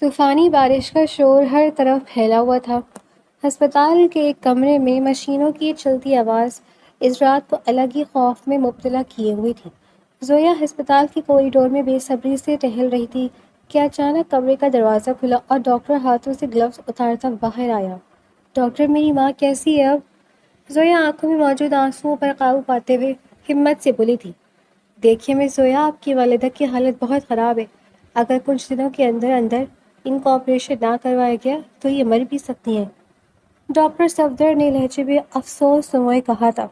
طوفانی بارش کا شور ہر طرف پھیلا ہوا تھا۔ ہسپتال کے ایک کمرے میں مشینوں کی چلتی آواز اس رات کو الگ ہی خوف میں مبتلا کیے ہوئی تھی۔ زویا ہسپتال کے کوریڈور میں بے صبری سے ٹہل رہی تھی کہ اچانک کمرے کا دروازہ کھلا اور ڈاکٹر ہاتھوں سے گلوز اتارتا باہر آیا۔ ڈاکٹر، میری ماں کیسی ہے اب؟ زویا آنکھوں میں موجود آنسوؤں پر قابو پاتے ہوئے ہمت سے بولی تھی۔ دیکھیے مس زویا، آپ کی والدہ کی حالت بہت خراب ہے۔ اگر کچھ دنوں کے اندر اندر ان کو آپریشن نہ کروایا گیا تو یہ مر بھی سکتی ہیں۔ ڈاکٹر صفدر نے لہجے میں افسوس سموئے کہا تھا۔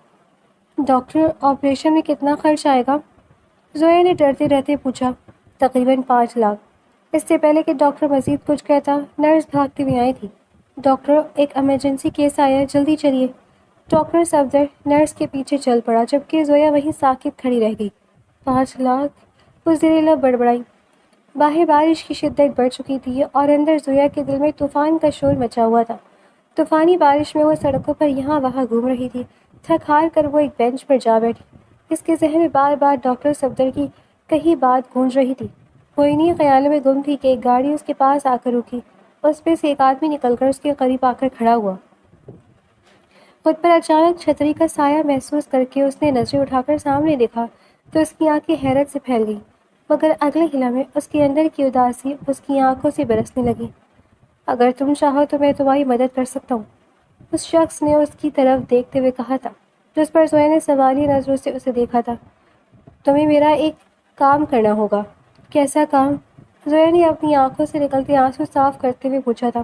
ڈاکٹر، آپریشن میں کتنا خرچ آئے گا؟ زویا نے ڈرتے ڈرتے پوچھا۔ تقریباً 5 لاکھ۔ اس سے پہلے کہ ڈاکٹر مزید کچھ کہتا، نرس بھاگتی ہوئی آئی تھی۔ ڈاکٹر، ایک ایمرجنسی کیس آیا ہے، جلدی چلیے۔ ڈاکٹر صفدر نرس کے پیچھے چل پڑا جبکہ زویا وہیں ساکت کھڑی رہ گئی۔ 5 لاکھ؟ وہ زیر لب بڑبڑائی۔ باہر بارش کی شدت بڑھ چکی تھی اور اندر زویا کے دل میں طوفان کا شور مچا ہوا تھا۔ طوفانی بارش میں وہ سڑکوں پر یہاں وہاں گھوم رہی تھی۔ تھک ہار کر وہ ایک بینچ پر جا بیٹھی۔ اس کے ذہن میں بار بار ڈاکٹر صفدر کی کہی بات گونج رہی تھی۔ وہ انہی خیالوں میں گم تھی کہ ایک گاڑی اس کے پاس آ کر رکی۔ اس میں سے ایک آدمی نکل کر اس کے قریب آ کر کھڑا ہوا۔ خود پر اچانک چھتری کا سایہ محسوس کر کے اس نے نظریں اٹھا کر سامنے دیکھا تو اس کی آنکھیں حیرت سے پھیل گئیں، مگر اگلے ہی لمحے اس کے اندر کی اداسی اس کی آنکھوں سے برسنے لگی۔ اگر تم چاہو تو میں تمہاری مدد کر سکتا ہوں، اس شخص نے اس کی طرف دیکھتے ہوئے کہا تھا، جس پر زویا نے سوالیہ نظروں سے اسے دیکھا تھا۔ تمہیں میرا ایک کام کرنا ہوگا۔ کیسا کام؟ زویا نے اپنی آنکھوں سے نکلتے آنسو صاف کرتے ہوئے پوچھا تھا۔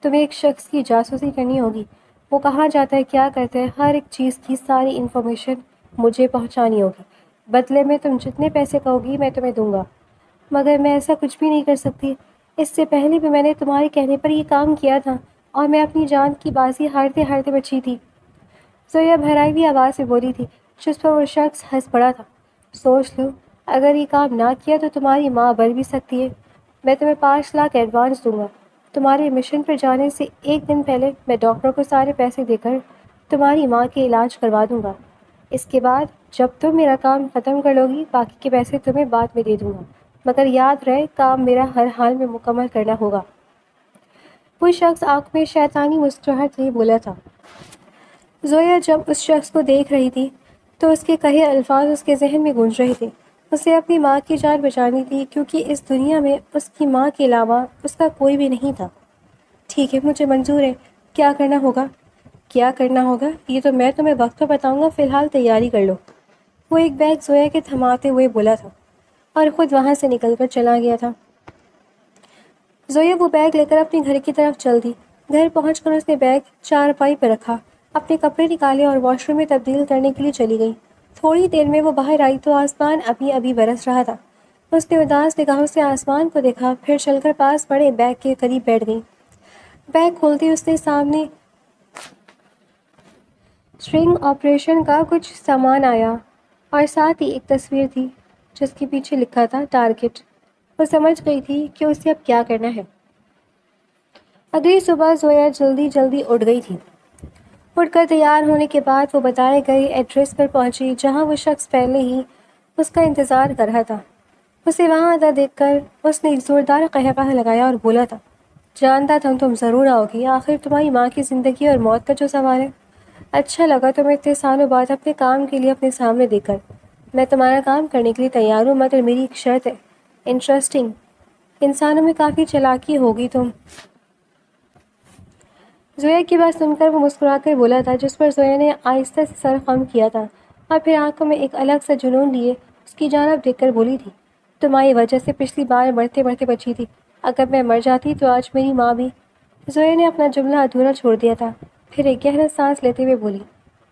تمہیں ایک شخص کی جاسوسی کرنی ہوگی۔ وہ کہاں جاتا ہے، کیا کرتا ہے، ہر ایک چیز کی ساری انفارمیشن مجھے پہنچانی ہوگی۔ بدلے میں تم جتنے پیسے کہو گی میں تمہیں دوں گا، مگر میں ایسا کچھ بھی نہیں کر سکتی۔ اس سے پہلے بھی میں نے تمہارے کہنے پر یہ کام کیا تھا اور میں اپنی جان کی بازی ہارتے ہارتے بچی تھی۔ زویا بھرائی ہوئی آواز سے بولی تھی، جس پر وہ شخص ہنس پڑا تھا۔ سوچ لو، اگر یہ کام نہ کیا تو تمہاری ماں بر بھی سکتی ہے۔ میں تمہیں 5 لاکھ ایڈوانس دوں گا۔ تمہارے مشن پر جانے سے ایک دن پہلے میں ڈاکٹر کو سارے پیسے دے کر تمہاری ماں کے علاج کروا دوں گا۔ اس کے بعد جب تم میرا کام ختم کر لو گی باقی کے پیسے تمہیں بعد میں دے دوں گا، مگر یاد رہے کام میرا ہر حال میں مکمل کرنا ہوگا۔ وہ شخص آنکھ میں شیطانی مسکراہٹ لیے بولا تھا۔ زویا جب اس شخص کو دیکھ رہی تھی تو اس کے کہے الفاظ اس کے ذہن میں گونج رہے تھے۔ اسے اپنی ماں کی جان بچانی تھی کیونکہ اس دنیا میں اس کی ماں کے علاوہ اس کا کوئی بھی نہیں تھا۔ ٹھیک ہے، مجھے منظور ہے۔ کیا کرنا ہوگا؟ کیا کرنا ہوگا یہ تو میں تمہیں وقت پر بتاؤں گا، فی الحال تیاری کر لو۔ وہ ایک بیگ زویا کے تھماتے ہوئے بولا تھا اور خود وہاں سے نکل کر چلا گیا تھا۔ زویا وہ بیگ لے کر اپنے گھر کی طرف چل دی۔ گھر پہنچ کر اس نے بیگ چارپائی پر رکھا، اپنے کپڑے نکالے اور واش روم میں تبدیل کرنے کے لیے چلی گئی۔ تھوڑی دیر میں وہ باہر آئی تو آسمان ابھی ابھی برس رہا تھا۔ اس نے اداس نگاہوں سے آسمان کو دیکھا، پھر چل کر پاس پڑے بیگ کے قریب بیٹھ گئی۔ بیگ کھولتے اس نے سامنے اسٹرنگ آپریشن کا کچھ سامان آیا اور ساتھ ہی ایک تصویر تھی جس کے پیچھے لکھا تھا ٹارگٹ۔ وہ سمجھ گئی تھی کہ اسے اب کیا کرنا ہے۔ اگلی صبح زویا جلدی جلدی اٹھ گئی تھی۔ اٹھ کر تیار ہونے کے بعد وہ بتائے گئے ایڈریس پر پہنچی جہاں وہ شخص پہلے ہی اس کا انتظار کر رہا تھا۔ اسے وہاں آتا دیکھ کر اس نے ایک زوردار قہقہہ لگایا اور بولا تھا، جانتا تھا تم ضرور آؤ گی، آخر تمہاری ماں کی زندگی اور موت کا جو سوال ہے۔ اچھا لگا تمہیں اتنے سالوں بعد اپنے کام کے لیے اپنے سامنے دیکھ کر۔ میں تمہارا کام کرنے کے لیے تیار ہوں، مگر میری ایک شرط ہے۔ انٹرسٹنگ، انسانوں میں کافی چالاکی ہوگی تم۔ زویا کی بات سن کر وہ مسکرا کر بولا تھا، جس پر زویا نے آہستہ سے سر خم کیا تھا اور پھر آنکھوں میں ایک الگ سا جنون لیے اس کی جانب دیکھ کر بولی تھی، تمہاری وجہ سے پچھلی بار مرتے مرتے بچی تھی، اگر میں مر جاتی تو آج میری ماں بھی۔ زویا نے اپنا جملہ ادھورا چھوڑ دیا تھا، پھر ایک گہرا سانس لیتے ہوئے بولی،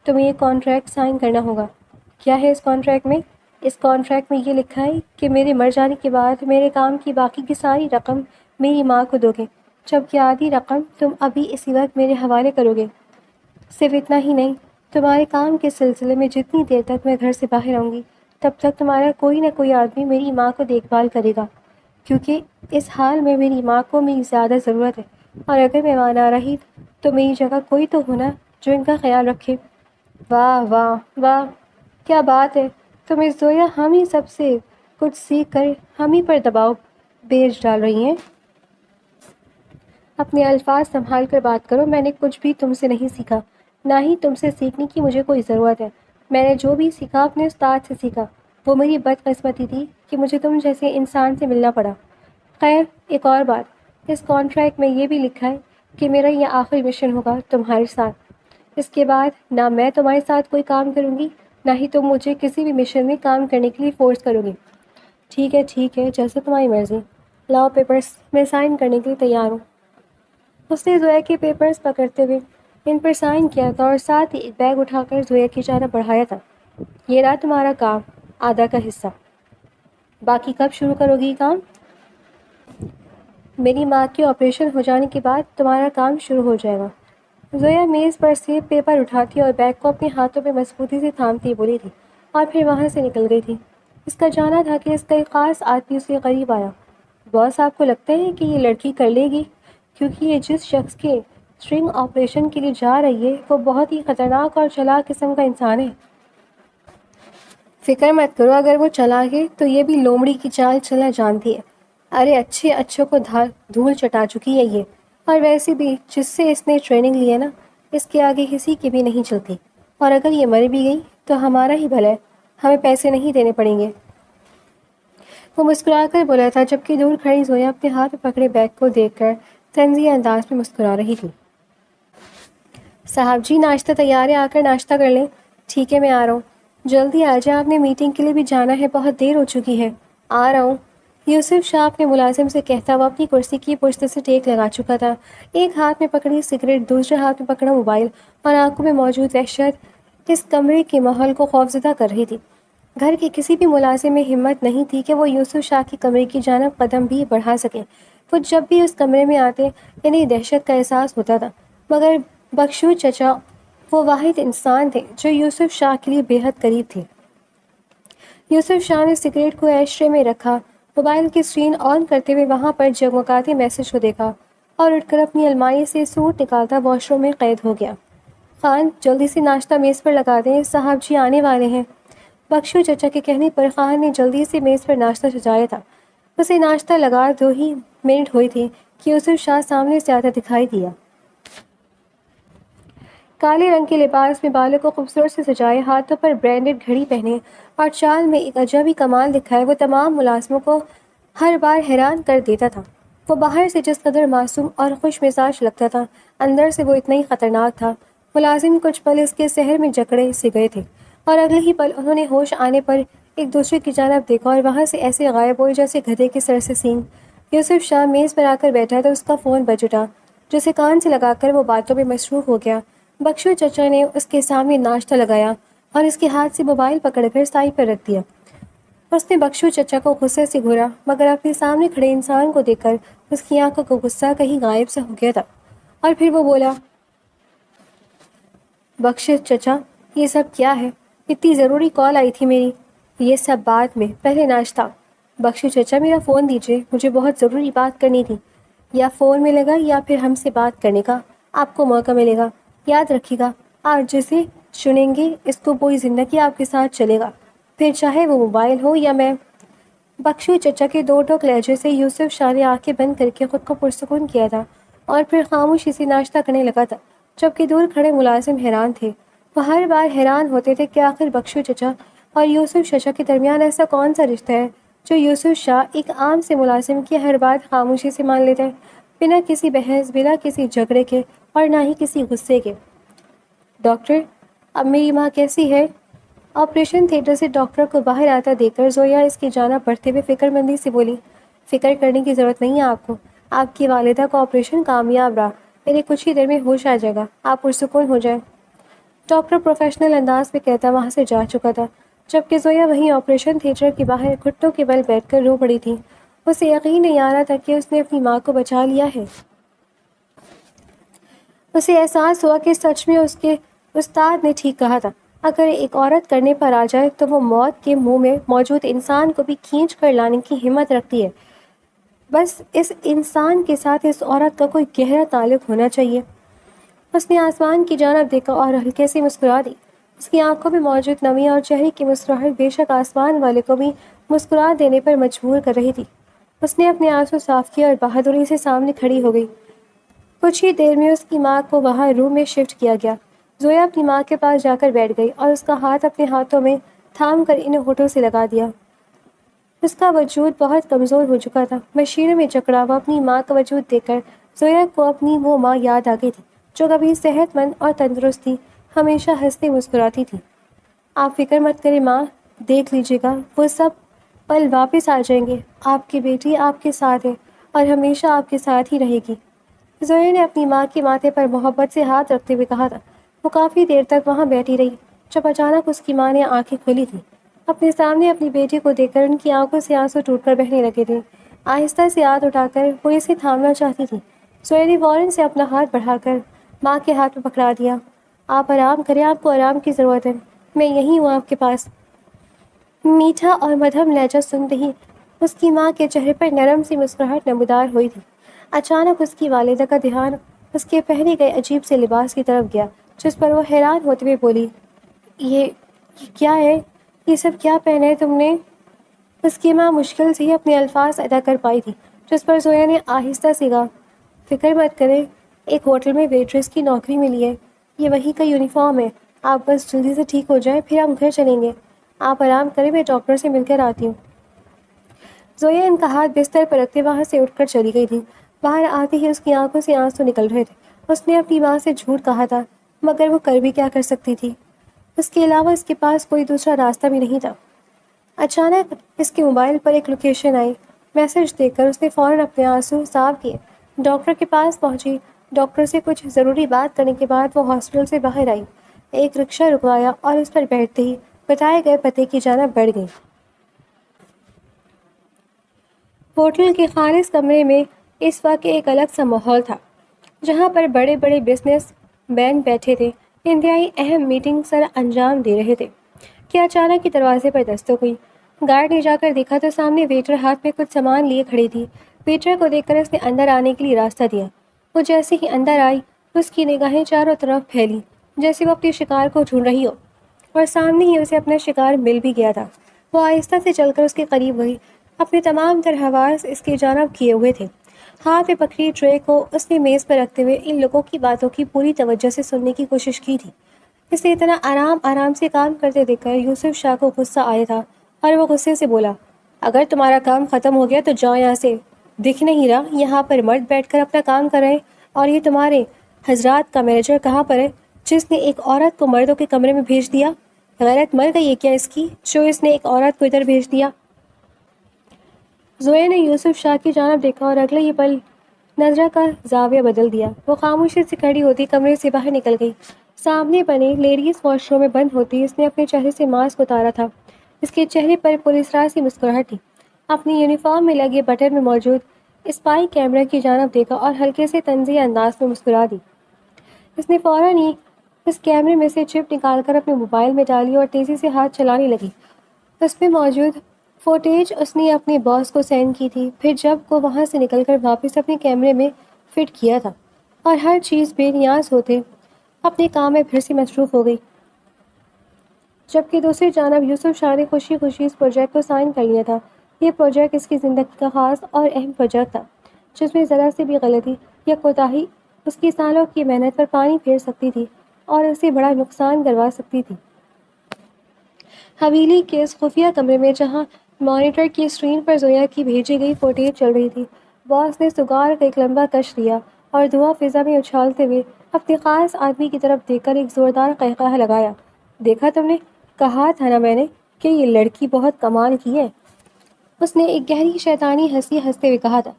تمہیں یہ کانٹریکٹ سائن کرنا ہوگا۔ کیا ہے اس کانٹریکٹ میں؟ اس کانٹریکٹ میں یہ لکھا ہے کہ میرے مر جانے کے بعد میرے کام کی باقی کی ساری رقم میری ماں کو دو گے، جبکہ آدھی رقم تم ابھی اسی وقت میرے حوالے کرو گے۔ صرف اتنا ہی نہیں، تمہارے کام کے سلسلے میں جتنی دیر تک میں گھر سے باہر آؤں گی تب تک تمہارا کوئی نہ کوئی آدمی میری ماں کو دیکھ بھال کرے گا، کیونکہ اس حال میں میری ماں کو میری زیادہ ضرورت ہے، اور اگر میں وہاں نہ رہی تو میری جگہ کوئی تو ہونا جو ان کا خیال رکھے۔ واہ واہ واہ، کیا بات ہے! تم اس زویا ہم ہی سب سے کچھ سیکھ کر ہم ہی پر دباؤ بیچ ڈال رہی ہیں۔ اپنے الفاظ سنبھال کر بات کرو، میں نے کچھ بھی تم سے نہیں سیکھا، نہ ہی تم سے سیکھنے کی مجھے کوئی ضرورت ہے۔ میں نے جو بھی سیکھا اپنے استاد سے سیکھا، وہ میری بدقسمتی تھی کہ مجھے تم جیسے انسان سے ملنا پڑا۔ خیر، ایک اور بات، اس کانٹریکٹ میں یہ بھی لکھا ہے کہ میرا یہ آخری مشن ہوگا تمہارے ساتھ۔ اس کے بعد نہ میں تمہارے ساتھ کوئی کام کروں گی، نہ ہی تم مجھے کسی بھی مشن میں کام کرنے کے لیے فورس کرو گی۔ ٹھیک ہے، جیسے تمہاری مرضی۔ لاؤ پیپرز، میں سائن کرنے کے لیے تیار ہوں۔ اس نے زویا کے پیپرز پکڑتے ہوئے ان پر سائن کیا تھا اور ساتھ ہی ایک بیگ اٹھا کر زویا کی جانب بڑھایا تھا۔ یہ رہا تمہارا کام، آدھا کا حصہ۔ باقی کب شروع کرو گی کام؟ میری ماں کے آپریشن ہو جانے کے بعد تمہارا کام شروع ہو جائے گا۔ زویا میز پر سے پیپر اٹھاتی اور بیگ کو اپنے ہاتھوں میں مضبوطی سے تھامتی بولی تھی اور پھر وہاں سے نکل گئی تھی۔ اس کا جانا تھا کہ اس کا ایک خاص آدمی اس کے قریب آیا۔ باس، آپ کو لگتا ہے کہ یہ لڑکی کر لے گی؟ کیونکہ یہ جس شخص کے اسٹرنگ آپریشن کے لیے جا رہی ہے وہ بہت ہی خطرناک اور چلاک قسم کا انسان ہے۔ فکر مت کرو، اگر وہ چلاک ہے تو یہ بھی لومڑی کی چال چلنا جانتی ہے۔ ارے اچھوں کو دھول چٹا چکی ہے یہ، اور ویسے بھی جس سے اس نے ٹریننگ لی ہے نا، اس کے آگے کسی کی بھی نہیں چلتی، اور اگر یہ مر بھی گئی تو ہمارا ہی بھلا ہے، ہمیں پیسے نہیں دینے پڑیں گے۔ وہ مسکرا کر بولا تھا، جبکہ دور کھڑی زویا اپنے ہاتھ میں پکڑے بیگ کو دیکھ کر طنزیہ انداز میں مسکرا رہی تھی۔ صاحب جی، ناشتہ تیار ہے، آ کر ناشتہ کر لیں۔ ٹھیک ہے، میں آ رہا ہوں۔ جلدی آ جائیں، آپ نے میٹنگ کے لیے بھی جانا ہے، بہت دیر ہو چکی ہے۔ آ رہا ہوں، یوسف شاہ اپنے ملازم سے کہتا وہ اپنی کرسی کی پشت سے ٹیک لگا چکا تھا۔ ایک ہاتھ میں پکڑی سگریٹ، دوسرے ہاتھ میں پکڑا موبائل، اور آنکھوں میں موجود وحشت اس کمرے کے ماحول کو خوفزدہ کر رہی تھی۔ گھر کے کسی بھی ملازم میں ہمت نہیں تھی کہ وہ یوسف شاہ کے کمرے کی جانب قدم بھی بڑھا سکے۔ وہ جب بھی اس کمرے میں آتے انہیں دہشت کا احساس ہوتا تھا، مگر بخشو چچا وہ واحد انسان تھے جو یوسف شاہ کے لیے بے حد قریب تھے۔ یوسف شاہ نے سگریٹ کو ایش ٹرے میں رکھا، موبائل کی اسکرین آن کرتے ہوئے وہاں پر جگمگاتے میسج کو دیکھا اور اٹھ کر اپنی الماری سے سوٹ نکالتا واش روم میں قید ہو گیا۔ خان، جلدی سے ناشتہ میز پر لگا دیں، صاحب جی آنے والے ہیں۔ بخشو چچا کے کہنے پر خان نے جلدی سے میز پر ناشتہ سجایا تھا۔ اسے ناشتہ لگا 2 ہی منٹ ہوئی تھی کہ یوسف شاہ سامنے سے آتا دکھائی دیا۔ کالے رنگ کے لباس میں بالوں کو خوبصورت سے سجائے، ہاتھوں پر برینڈڈ گھڑی پہنے اور چال میں ایک عجبی کمال دکھائے، وہ تمام ملازموں کو ہر بار حیران کر دیتا تھا۔ وہ باہر سے جس قدر معصوم اور خوش مزاج لگتا تھا، اندر سے وہ اتنا ہی خطرناک تھا۔ ملازم کچھ پل اس کے سحر میں جکڑے سے گئے تھے، اور اگلے ہی پل انہوں نے ہوش آنے پر ایک دوسرے کی جانب دیکھا اور وہاں سے ایسے غائب ہوئے جیسے گدھے کے سر سے سینگ۔ یوسف شاہ میز پر آ کر بیٹھا تو اس کا فون بج اٹھا، جسے کان سے لگا کر وہ باتوں میں مصروف ہو گیا۔ بخشو چچا نے اس کے سامنے ناشتہ لگایا اور اس کے ہاتھ سے موبائل پکڑ کر سائی پر رکھ دیا۔ اس نے بخشو چچا کو غصے سے گھورا، مگر اپنے سامنے کھڑے انسان کو دیکھ کر اس کی آنکھوں کا غصہ کہیں غائب سا ہو گیا تھا، اور پھر وہ بولا، بخشو چچا، یہ سب کیا ہے؟ اتنی ضروری کال آئی تھی میری۔ یہ سب بعد میں، پہلے ناشتہ۔ بخشو چچا، میرا فون دیجیے، مجھے بہت ضروری بات کرنی تھی۔ یا فون ملے گا یا پھر ہم سے بات کرنے کا آپ کو موقع ملے گا۔ یاد رکھیے گا، آپ جسے چنیں گے اس کو پوری زندگی آپ کے ساتھ چلے گا، پھر چاہے وہ موبائل ہو یا میں۔ بخشو چچا کے 2 ٹوک لہجے سے یوسف شاہ نے آنکھیں بند کر کے خود کو پرسکون کیا تھا اور پھر خاموشی سے ناشتہ کرنے لگا تھا، جبکہ دور کھڑے ملازم حیران تھے۔ وہ ہر بار حیران ہوتے تھے کہ آخر بخشو چچا اور یوسف چچا کے درمیان ایسا کون سا رشتہ ہے جو یوسف شاہ ایک عام سے ملازم کی ہر بات خاموشی سے مان لیتا ہے، بنا کسی بحث، بنا کسی جھگڑے کے اور نہ ہی کسی غصے کے۔ ڈاکٹر، اب میری ماں کیسی ہے؟ آپریشن تھیٹر سے ڈاکٹر کو باہر آتا دیکھ کر زویا اس کی جانب بڑھتے ہوئے فکر مندی سے بولی، فکر کرنے کی ضرورت نہیں ہے آپ کو، آپ کی والدہ کا آپریشن کامیاب رہا، میرے کچھ ہی دیر میں ہوش آ جائے گا، آپ پرسکون ہو جائیں۔ ڈاکٹر پروفیشنل انداز میں کہتا وہاں سے جا چکا تھا، جبکہ زویا وہیں آپریشن تھیٹر کے باہر گھٹنوں کے بل بیٹھ کر رو پڑی تھی۔ اسے یقین نہیں آ رہا تھا کہ اس نے اپنی ماں کو بچا لیا ہے۔ اسے احساس ہوا کہ سچ میں اس کے استاد نے ٹھیک کہا تھا، اگر ایک عورت کرنے پر آ جائے تو وہ موت کے منہ میں موجود انسان کو بھی کھینچ کر لانے کی ہمت رکھتی ہے، بس اس انسان کے ساتھ اس عورت کا کوئی گہرا تعلق ہونا چاہیے۔ اس نے آسمان کی جانب دیکھا اور ہلکے سے مسکرا دی۔ اس کی آنکھوں میں موجود نمی اور چہرے کی مسکراہٹ بے شک آسمان والے کو بھی مسکرا دینے پر مجبور کر رہی تھی۔ اس نے اپنے آنسو صاف کیے اور بہادری سے سامنے کھڑی ہو گئی۔ کچھ ہی دیر میں اس کی ماں کو وہاں روم میں شفٹ کیا گیا۔ زویا اپنی ماں کے پاس جا کر بیٹھ گئی اور اس کا ہاتھ اپنے ہاتھوں میں تھام کر انہیں ہونٹوں سے لگا دیا۔ اس کا وجود بہت کمزور ہو چکا تھا۔ مشینوں میں جکڑا ہوا اپنی ماں کا وجود دیکھ کر زویا کو اپنی وہ ماں یاد آ گئی تھی جو کبھی صحت مند اور تندرست تھی، ہمیشہ ہنستی مسکراتی تھی۔ آپ فکر مت کریں ماں، دیکھ لیجیے گا وہ سب پل واپس آ جائیں گے۔ آپ کی بیٹی آپ کے ساتھ ہے اور ہمیشہ آپ کے ساتھ ہی رہے گی۔ زویا نے اپنی ماں کے ماتھے پر محبت سے ہاتھ رکھتے ہوئے کہا تھا۔ وہ کافی دیر تک وہاں بیٹھی رہی جب اچانک اس کی ماں نے آنکھیں کھولی تھیں۔ اپنے سامنے اپنی بیٹی کو دیکھ کر ان کی آنکھوں سے آنسو ٹوٹ کر بہنے لگے تھے۔ آہستہ سے ہاتھ اٹھا کر وہ اسے تھامنا چاہتی تھی۔ زویا نے فوراً سے اپنا ہاتھ بڑھا کر ماں کے ہاتھ میں پکڑا دیا۔ آپ آرام کریں، آپ کو آرام کی ضرورت ہے، میں یہیں ہوں آپ کے پاس۔ میٹھا اور مدھم لہجہ سنتے ہی اس کی ماں کے چہرے پر نرم سی مسکراہٹ نمودار ہوئی تھی۔ اچانک اس کی والدہ کا دھیان اس کے پہنے گئے عجیب سے لباس کی طرف گیا جس پر وہ حیران ہوتے ہوئے بولی، یہ کیا ہے؟ یہ سب کیا پہنا ہے تم نے؟ اس کی ماں مشکل سے ہی اپنے الفاظ ادا کر پائی تھی، جس پر زویا نے آہستہ سے کہا، فکر مت کریں، ایک ہوٹل میں ویٹریس کی نوکری ملی ہے، یہ وہی کا یونیفارم ہے۔ آپ بس جلدی سے ٹھیک ہو جائیں پھر ہم گھر چلیں گے۔ آپ آرام کریں، میں ڈاکٹر سے مل کر آتی ہوں۔ زویا ان کا ہاتھ بستر پر رکھتے وہاں سے اٹھ کر چلی گئی تھی۔ باہر آتے ہی اس کی آنکھوں سے آنسو نکل رہے تھے۔ اس نے اپنی ماں سے جھوٹ کہا تھا، مگر وہ کر بھی کیا کر سکتی تھی؟ اس کے علاوہ اس کے پاس کوئی دوسرا راستہ بھی نہیں تھا۔ اچانک اس کے موبائل پر ایک لوکیشن آئی۔ میسج دیکھ کر اس نے فوراً اپنے آنسو صاف کیے۔ ڈاکٹر کے پاس پہنچی۔ ڈاکٹر سے کچھ ضروری بات کرنے کے بعد وہ ہاسپٹل سے باہر آئی۔ ایک رکشہ رکوایا اور اس پر بیٹھتے ہی بتائے گئے پتے کی جانب بڑھ گئی۔ ہوٹل کے خالص کمرے میں اس وقت ایک الگ سا ماحول تھا، جہاں پر بڑے بڑے بزنس مین بیٹھے تھے، انتہائی اہم میٹنگ سر انجام دے رہے تھے کہ اچانک ہی دروازے پر دستک ہوئی۔ گارڈ نے جا کر دیکھا تو سامنے ویٹر ہاتھ میں کچھ سامان لیے کھڑی تھی۔ ویٹر کو دیکھ کر اس نے اندر آنے کے لیے راستہ دیا۔ وہ جیسے ہی اندر آئی اس کی نگاہیں چاروں طرف پھیلی جیسے وہ اپنے شکار کو ڈھونڈ رہی ہو، اور سامنے ہی اسے اپنا شکار مل بھی گیا تھا۔ وہ آہستہ سے چل کر اس کے قریب گئی۔ اپنے تمام تر حواس اس کی جانب کیے ہوئے تھے۔ ہاتھ میں پکڑی ٹرے کو اس نے میز پر رکھتے ہوئے ان لوگوں کی باتوں کی پوری توجہ سے سننے کی کوشش کی تھی۔ اسے اتنا آرام سے کام کرتے دیکھ کر یوسف شاہ کو غصہ آیا تھا اور وہ غصے سے بولا، اگر تمہارا کام ختم ہو گیا تو جاؤ یہاں سے۔ دکھ نہیں رہا یہاں پر مرد بیٹھ کر اپنا کام کر رہے ہیں، اور یہ تمہارے حضرات کا مینیجر کہاں پر ہے جس نے ایک عورت کو مردوں کے کمرے میں بھیج دیا؟ غیرت مر گئی ہے کیا اس کی جو اس نے ایک عورت کو ادھر بھیج دیا؟ زویا نے یوسف شاہ کی جانب دیکھا اور اگلے ہی پل نظرہ کا زاویہ بدل دیا۔ وہ خاموشی سے کھڑی ہوتی کمرے سے باہر نکل گئی۔ سامنے بنے لیڈیز واش روم میں بند ہوتی اس نے اپنے چہرے سے ماسک اتارا تھا۔ اس کے چہرے پر پراسرار سی مسکراہٹ تھی۔ اپنی یونیفارم میں لگے بٹن میں موجود اسپائی کیمرے کی جانب دیکھا اور ہلکے سے طنزیہ انداز میں مسکرا دی۔ اس نے فوراً ہی اس کیمرے میں سے چپ نکال کر اپنے موبائل میں ڈالی اور تیزی سے ہاتھ چلانے لگی۔ اس میں موجود فوٹیج اس نے اپنے باس کو سینڈ کی تھی، پھر جب کو وہاں سے نکل کر واپس اپنے کیمرے میں فٹ کیا تھا اور ہر چیز بے نیاز ہوتے اپنے کام میں پھر سے مصروف ہو گئی۔ جبکہ دوسری جانب یوسف شاہ نے خوشی خوشی اس پروجیکٹ کو سائن کر لیا تھا۔ یہ پروجیکٹ اس کی زندگی کا خاص اور اہم پروجیکٹ تھا جس میں ذرا سی بھی غلطی یا کوتاہی اس کی سالوں کی محنت پر پانی پھیر سکتی تھی اور اسے بڑا نقصان کروا سکتی تھی۔ حویلی کے اس خفیہ کمرے میں جہاں مانیٹر کی اسکرین پر زویا کی بھیجی گئی فوٹیج چل رہی تھی، باس نے سگار کا ایک لمبا کش لیا اور دھواں فضا میں اچھالتے ہوئے اپنے خاص آدمی کی طرف دیکھ کر ایک زوردار قہقہہ لگایا۔ دیکھا تم نے، کہا تھا نا میں نے کہ یہ لڑکی بہت کمال کی ہے۔ اس نے ایک گہری شیطانی ہنسی ہنستے ہوئے کہا تھا۔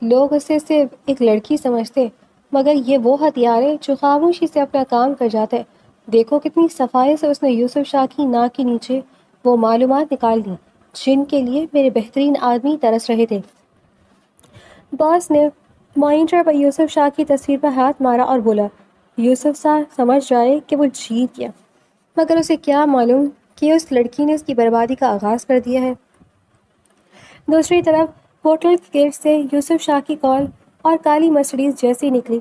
لوگ اسے صرف ایک لڑکی سمجھتے، مگر یہ وہ ہتھیار ہے جو خاموشی سے اپنا کام کر جاتا ہے۔ دیکھو کتنی صفائی سے اس نے یوسف شاہ کی ناک کے نیچے وہ معلومات نکال لی جن کے لیے میرے بہترین آدمی ترس رہے تھے۔ باس نے مانیٹر پر یوسف شاہ کی تصویر پر ہاتھ مارا اور بولا، یوسف شاہ سمجھ جائے کہ وہ جیت گیا، مگر اسے کیا معلوم کہ اس لڑکی نے اس کی بربادی کا آغاز کر دیا ہے۔ دوسری طرف ہوٹل کے گیٹ سے یوسف شاہ کی کال اور کالی مرسڈیز جیسی نکلی۔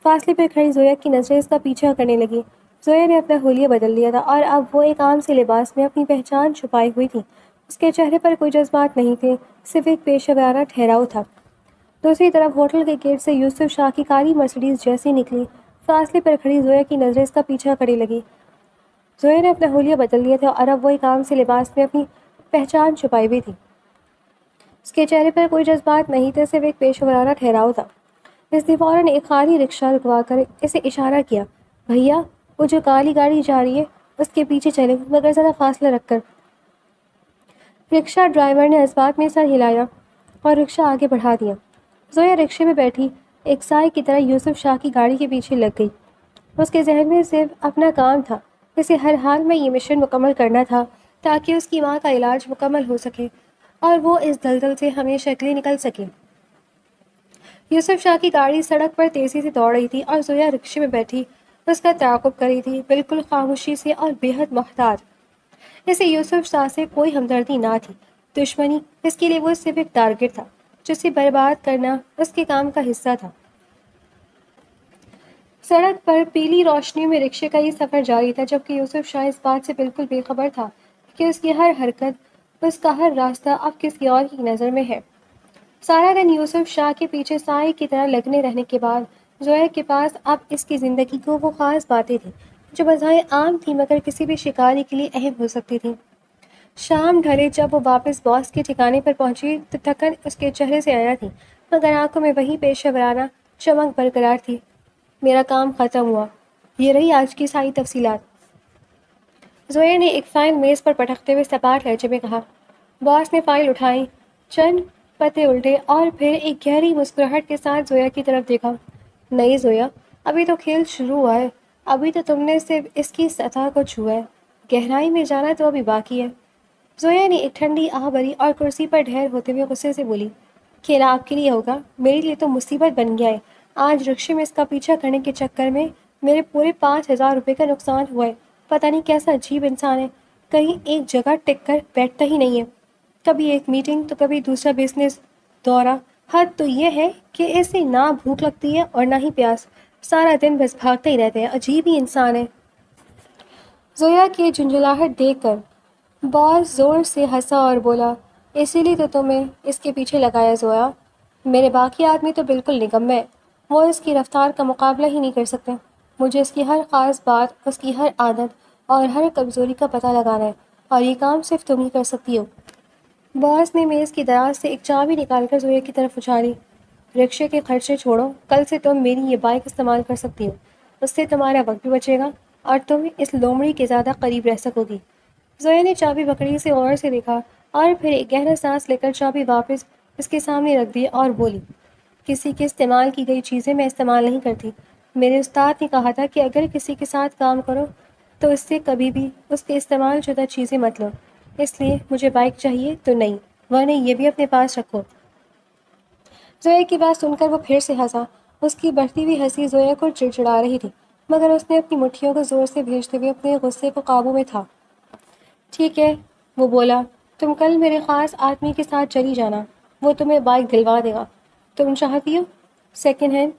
فاصلے پر کھڑی زویا کی نظریں اس کا پیچھا کرنے لگی۔ زویا نے اپنا حلیہ بدل لیا تھا اور اب وہ ایک عام سے لباس میں اپنی پہچان چھپائی ہوئی تھی۔ اس کے چہرے پر کوئی جذبات نہیں تھے، صرف ایک پیشہ ورانہ ٹھہراؤ تھا۔ دوسری طرف ہوٹل کے گیٹ سے یوسف شاہ کی کالی مرسڈیز جیسی نکلی، فاصلے پر کھڑی زویا کی نظریں اس کا پیچھا کرنے لگی۔ زویا نے اپنا حلیہ بدل لیا تھا اور اب وہی کام سے لباس میں اپنی پہچان چھپائی ہوئی تھی۔ اس کے چہرے پر کوئی جذبات نہیں تھے، صرف ایک پیشہ ورانہ ٹھہراؤ تھا۔ اس نے فوراً ایک خالی رکشہ رکوا کر اسے اشارہ کیا، بھیا وہ جو کالی گاڑی جا رہی ہے اس کے پیچھے چلے، مگر ذرا فاصلہ رکھ کر۔ رکشہ ڈرائیور نے اس بات میں سر ہلایا اور رکشہ آگے بڑھا دیا۔ زویا رکشے میں بیٹھی ایک سائے کی طرح یوسف شاہ کی گاڑی کے پیچھے لگ گئی۔ اس کے ذہن میں صرف اپنا کام تھا، اسے ہر حال میں یہ مشن مکمل کرنا تھا تاکہ اس کی ماں کا علاج مکمل ہو سکے اور وہ اس دلدل سے ہمیشہ کے لیے نکل سکے۔ یوسف شاہ کی گاڑی سڑک پر تیزی سے دوڑ رہی تھی اور زویا رکشے میں بیٹھی اس کا تعاقب کر رہی تھی، بالکل خاموشی سے اور بے حد محتاط۔ اسے یوسف شاہ سے کوئی ہمدردی نہ تھی، دشمنی۔ اس کے لیے وہ صرف ایک ٹارگٹ تھا جسے برباد کرنا اس کے کام کا حصہ تھا۔ سڑک پر پیلی روشنیوں میں رکشے کا یہ سفر جاری تھا، جبکہ یوسف شاہ اس بات سے بالکل بے خبر تھا کہ اس کی ہر حرکت، اس کا ہر راستہ اب کسی اور کی نظر میں ہے۔ سارا دن یوسف شاہ کے پیچھے سائے کی طرح لگنے رہنے کے بعد زویا کے پاس اب اس کی زندگی کو وہ خاص باتیں تھیں جو بظاہر عام تھیں مگر کسی بھی شکاری کے لیے اہم ہو سکتی تھیں۔ شام ڈھلے جب وہ واپس باس کے ٹھکانے پر پہنچی تو تھکن اس کے چہرے سے آیا تھی، مگر آنکھوں میں وہی پیشہ ورانہ چمک برقرار تھی۔ میرا کام ختم ہوا، یہ رہی آج کی ساری تفصیلات، زویا نے ایک فائل میز پر پٹکتے ہوئے سپاٹ لہجے میں کہا۔ باس نے فائل اٹھائی، چند پتے الٹے اور پھر ایک گہری مسکراہٹ کے ساتھ زویا کی طرف دیکھا۔ نہیں زویا، ابھی تو کھیل شروع ہوا ہے، ابھی تو تم نے صرف اس کی سطح کو چھوا ہے، گہرائی میں جانا تو ابھی باقی ہے۔ زویا نے ایک ٹھنڈی آہ بھری اور کرسی پر ڈھیر ہوتے ہوئے غصے سے بولی، کھیل آپ کے لیے ہوگا، میرے لیے تو مصیبت بن گیا ہے۔ آج رکشے میں اس کا پیچھا کرنے کے چکر میں میرے پورے 5,000 روپے کا نقصان ہوا ہے۔ پتہ نہیں کیسا عجیب انسان ہے، کہیں ایک جگہ ٹک کر بیٹھتا ہی نہیں ہے، کبھی ایک میٹنگ تو کبھی دوسرا بزنس دورہ۔ حد تو یہ ہے کہ اسے نہ بھوک لگتی ہے اور نہ ہی پیاس، سارا دن بس بھاگتا ہی رہتا ہے، عجیب ہی انسان ہے۔ زویا کی جھنجھلاہٹ دیکھ کر باس زور سے ہنسا اور بولا، اسی لیے تو تمہیں اس کے پیچھے لگایا زویا، میرے باقی آدمی تو بالکل نکمے ہیں، وہ اس کی رفتار کا مقابلہ ہی نہیں کر سکتے۔ مجھے اس کی ہر خاص بات، اس کی ہر عادت اور ہر کمزوری کا پتہ لگانا ہے، اور یہ کام صرف تم ہی کر سکتی ہو۔ باس نے میز کی دراز سے ایک چابی نکال کر زویا کی طرف اچھالی۔ رکشے کے خرچے چھوڑو، کل سے تم میری یہ بائک استعمال کر سکتی ہو، اس سے تمہارا وقت بھی بچے گا اور تم اس لومڑی کے زیادہ قریب رہ سکو گی۔ زویا نے چابی پکڑی، سے غور سے دیکھا اور پھر ایک گہرا سانس لے کر چابی واپس اس کے سامنے رکھ دی اور بولی، کسی کے استعمال کی گئی چیزیں میں استعمال نہیں کرتی۔ میرے استاد نے کہا تھا کہ اگر کسی کے ساتھ کام کرو تو اس سے کبھی بھی اس کے استعمال شدہ چیزیں مت لو، اس لیے مجھے بائک چاہیے تو نہیں، ورنہ یہ بھی اپنے پاس رکھو۔ زویا کی بات سن کر وہ پھر سے ہنسا، اس کی بڑھتی ہوئی ہنسی زویا کو چڑچڑا رہی تھی، مگر اس نے اپنی مٹھیوں کو زور سے بھیجتے ہوئے اپنے غصے کو قابو میں تھا۔ ٹھیک ہے، وہ بولا، تم کل میرے خاص آدمی کے ساتھ چلی جانا، وہ تمہیں بائک دلوا دے گا۔ تم چاہتی ہو سیکنڈ ہینڈ؟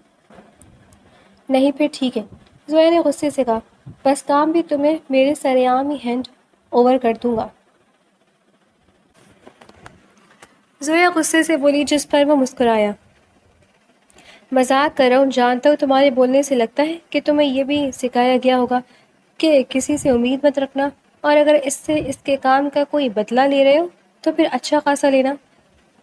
نہیں پھر ٹھیک ہے، زویا نے غصے سے کہا، بس کام بھی تمہیں میرے سرعام ہی ہینڈ اوور کر دوں گا۔ زویا غصے سے بولی، جس پر وہ مسکرایا۔ مذاق کر رہا ہوں، جانتا ہوں تمہارے بولنے سے لگتا ہے کہ تمہیں یہ بھی سکھایا گیا ہوگا کہ کسی سے امید مت رکھنا، اور اگر اس سے اس کے کام کا کوئی بدلہ لے رہے ہو تو پھر اچھا خاصا لینا۔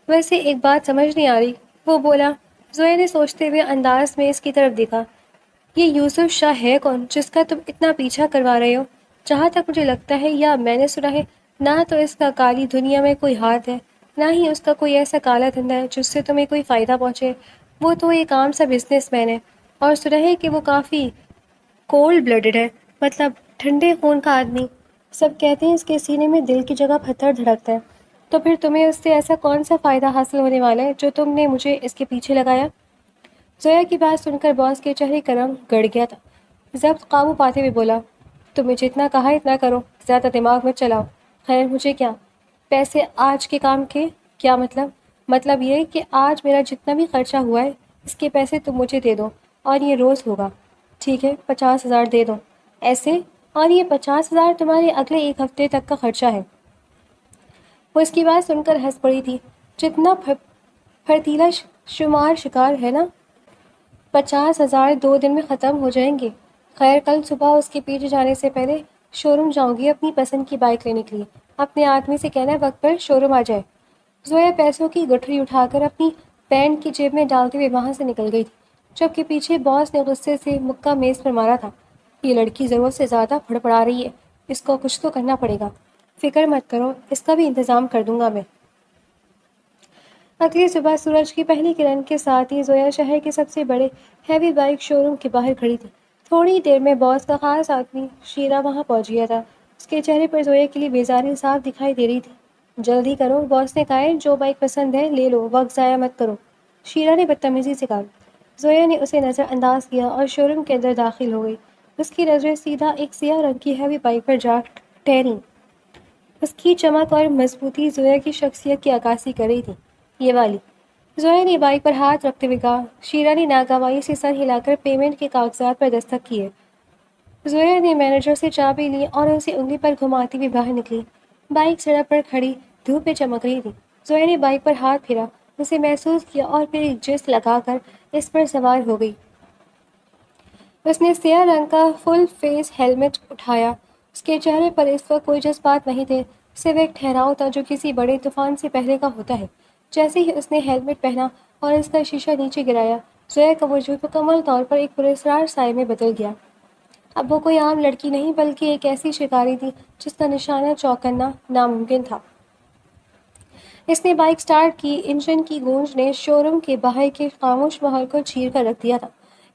ویسے ایک بات سمجھ نہیں آ رہی، وہ بولا۔ زویا نے سوچتے ہوئے انداز میں اس کی طرف دیکھا، یہ یوسف شاہ ہے کون جس کا تم اتنا پیچھا کروا رہے ہو؟ جہاں تک مجھے لگتا ہے یا میں نے سنا ہے، نہ تو اس کا کالی دنیا میں کوئی ہاتھ ہے، نہ ہی اس کا کوئی ایسا کالا دھندا ہے جس سے تمہیں کوئی فائدہ پہنچے۔ وہ تو ایک عام سا بزنس مین ہے، اور سنا ہے کہ وہ کافی کولڈ بلڈڈ ہے، مطلب ٹھنڈے خون کا آدمی۔ سب کہتے ہیں اس کے سینے میں دل کی جگہ پتھر دھڑکتا ہے، تو پھر تمہیں اس سے ایسا کون سا فائدہ حاصل ہونے والا ہے جو تم نے مجھے اس کے پیچھے لگایا؟ زویا کی بات سن کر باس کے چہرے کا رنگ گڑ گیا تھا، ضبط قابو پاتے ہوئے بولا، تمہیں جتنا کہا اتنا کرو، زیادہ دماغ مت چلاؤ۔ خیر مجھے کیا، پیسے آج کے کام کے کیا مطلب؟ مطلب یہ کہ آج میرا جتنا بھی خرچہ ہوا ہے اس کے پیسے تم مجھے دے دو، اور یہ روز ہوگا، ٹھیک ہے؟ 50,000 دے دو ایسے، اور یہ 50,000 تمہارے اگلے ایک ہفتے تک کا خرچہ ہے۔ وہ اس کی بات سن کر ہنس پڑی تھی، جتنا پھرتیلا شمار شکار ہے نا، 50,000 2 دن میں ختم ہو جائیں گے۔ خیر، کل صبح اس کے پیچھے جانے سے پہلے شو روم جاؤں گی اپنی پسند کی بائک لینے کے لیے۔ اپنے آدمی سے کہنا وقت پر شو روم آ جائے۔ زویا پیسوں کی گٹھری اٹھا کر اپنی پینٹ کی جیب میں ڈالتے ہوئے وہاں سے نکل گئی تھی، جبکہ پیچھے باس نے غصے سے مکہ میز پر مارا تھا۔ یہ لڑکی ضرورت سے زیادہ پڑا رہی ہے، اس کو کچھ تو کرنا پڑے گا۔ فکر مت کرو، اس کا بھی انتظام کر دوں گا میں۔ اگلی صبح سورج کی پہلی کرن کے ساتھ ہی زویا شہر کے سب سے بڑے ہیوی بائک شو روم کے باہر کھڑی تھی۔ تھوڑی دیر میں باس کا خاص آدمی شیرا وہاں پہنچ گیا تھا۔ اس کے چہرے پر زویا کے لیے بیزاری صاف دکھائی دے رہی تھی۔ جلدی کرو، باس نے کہا ہے، جو بائک پسند ہے لے لو، وقت ضائع مت کرو، شیرا نے بدتمیزی سے کہا۔ زویا نے اسے نظر انداز کیا اور شو روم کے اندر داخل ہو گئی۔ اس کی نظریں سیدھا ایک سیاہ رنگ کی ہیوی بائک پر جا ٹھہریں۔ اس کی چمک اور مضبوطی زویا کی شخصیت کی عکاسی کر رہی تھی۔ یہ والی، زویا نے بائک پر ہاتھ رکھتے ہوئے کہا۔ شیرا نے ناگواری سے سر ہلا کر پیمنٹ کے کاغذات پر دستخط کیے۔ زویا نے مینیجر سے چابی لی اور اسے انگلی پر گھماتی ہوئی باہر نکلی۔ بائک سڑک پر کھڑی دھوپ میں چمک رہی تھی۔ زویا نے بائک پر ہاتھ پھیرا، اسے محسوس کیا اور پھر ایک جست لگا کر اس پر سوار ہو گئی۔ اس نے سیاہ رنگ کا فل فیس ہیلمٹ اٹھایا۔ اس کے چہرے پر اس وقت کوئی جذبات نہیں تھے، صرف ایک ٹھہراؤ تھا جو کسی بڑے طوفان سے پہلے کا ہوتا ہے۔ جیسے ہی اس نے ہیلمٹ پہنا اور اس کا شیشہ نیچے گرایا، زویا کا وجود مکمل طور پر ایک پراسرار سائے میں بدل گیا۔ اب وہ کوئی عام لڑکی نہیں بلکہ ایک ایسی شکاری تھی جس کا نشانہ چوکنا ناممکن تھا۔ اس نے بائک سٹارٹ کی، انجن کی گونج نے شو روم کے باہر کے خاموش ماحول کو چیر کر رکھ دیا تھا۔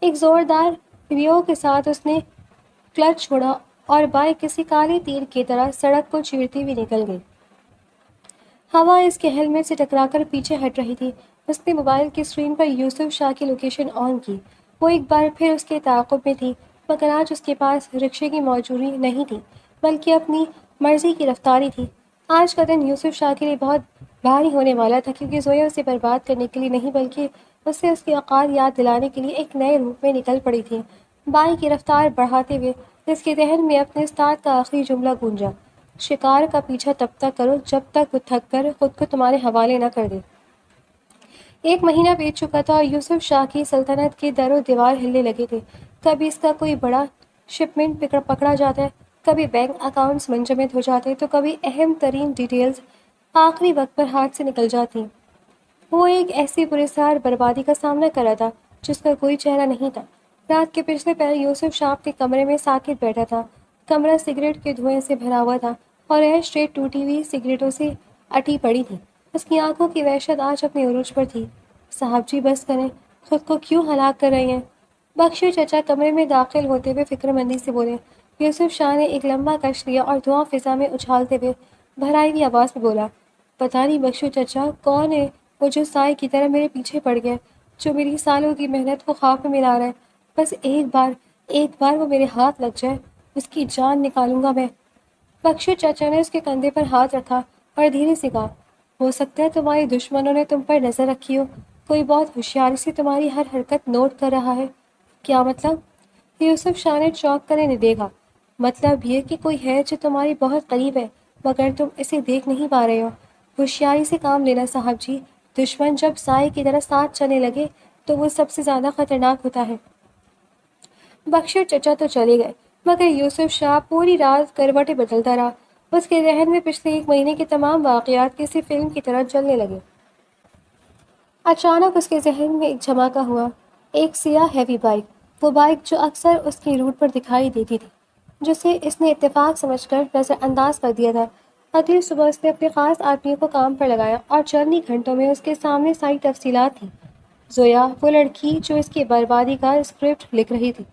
ایک زوردار ریو کے ساتھ اس نے کلچ چھوڑا اور بائک کسی کالے تیر کی طرح سڑک کو چیرتی ہوئی نکل گئی۔ ہوا اس کے ہیلمٹ سے ٹکرا کر پیچھے ہٹ رہی تھی۔ اس نے موبائل کی اسکرین پر یوسف شاہ کی لوکیشن آن کی۔ وہ ایک بار پھر اس کے تعاقب میں تھی، مگر آج اس کے پاس رکشے کی موجودگی نہیں تھی بلکہ اپنی مرضی کی رفتاری تھی۔ آج کا دن یوسف شاہ کے لیے بہت بھاری ہونے والا تھا، کیونکہ زویا اسے برباد کرنے کے لیے نہیں بلکہ اسے اس کی اوقات یاد دلانے کے لیے ایک نئے روپ میں نکل پڑی تھی۔ بائک کی رفتار بڑھاتے ہوئے اس کے ذہن میں اپنے استاد کا آخری جملہ گونجا، شکار کا پیچھا تب تک کرو جب تک وہ تھک کر خود کو تمہارے حوالے نہ کر دے۔ 1 مہینہ بیت چکا تھا اور یوسف شاہ کی سلطنت کے در و دیوار ہلنے لگے تھے۔ کبھی اس کا کوئی بڑا شپمنٹ پکڑا جاتا ہے، کبھی بینک اکاؤنٹس منجمد ہو جاتے، تو کبھی اہم ترین ڈیٹیلز آخری وقت پر ہاتھ سے نکل جاتی۔ وہ ایک ایسی پراسرار بربادی کا سامنا کر رہا تھا جس کا کوئی چہرہ نہیں تھا۔ رات کے پچھلے پہر یوسف شاہ اپنے کمرے میں ساکت بیٹھا تھا۔ کمرہ سگریٹ کے دھوئیں سے بھرا ہوا تھا اور ایش ٹرے ٹوٹی ہوئی سگریٹوں سے اٹی پڑی تھی۔ اس کی آنکھوں کی وحشت آج اپنے عروج پر تھی۔ صاحب جی بس کریں، خود کو کیوں ہلاک کر رہی ہیں؟ بخشو چچا کمرے میں داخل ہوتے ہوئے فکر مندی سے بولے۔ یوسف شاہ نے ایک لمبا کش لیا اور دھواں فضا میں اچھالتے ہوئے بھرائی ہوئی آواز میں بولا، پتہ نہیں بخشو چچا کون ہے وہ جو سائے کی طرح میرے پیچھے پڑ گیا، جو میری سالوں کی محنت کو خاک میں ملا رہا ہے۔ بس ایک بار وہ میرے ہاتھ لگ جائے، اس کی جان نکالوں گا میں۔ بخشو چچا نے اس کے کندھے پر ہاتھ رکھا اور دھیرے سے کہا، ہو سکتا ہے تمہارے دشمنوں نے تم پر نظر رکھی ہو، کوئی بہت ہوشیاری سے تمہاری ہر حرکت نوٹ کر رہا ہے۔ کیا مطلب؟ یوسف شاہ نے چونک کر انہیں دیکھا۔ مطلب یہ کہ کوئی ہے جو تمہاری بہت قریب ہے مگر تم اسے دیکھ نہیں پا رہے ہو۔ ہوشیاری سے کام لینا صاحب جی، دشمن جب سائے کی طرح ساتھ چلنے لگے تو وہ سب سے زیادہ خطرناک ہوتا ہے۔ بخشو چچا تو چلے گئے مگر یوسف شاہ پوری رات کروٹیں بدلتا رہا۔ اس کے ذہن میں پچھلے 1 مہینے کے تمام واقعات کسی فلم کی طرح چلنے لگے۔ اچانک اس کے ذہن میں ایک دھماکہ ہوا، ایک سیاہ ہیوی بائک، وہ بائک جو اکثر اس کی روٹ پر دکھائی دیتی تھی، جسے اس نے اتفاق سمجھ کر نظر انداز کر دیا تھا۔ اگلی صبح اس نے اپنے خاص آدمی کو کام پر لگایا اور چند ہی گھنٹوں میں اس کے سامنے ساری تفصیلات تھیں۔ زویا، وہ لڑکی جو اس کی بربادی کا اسکرپٹ لکھ رہی تھی۔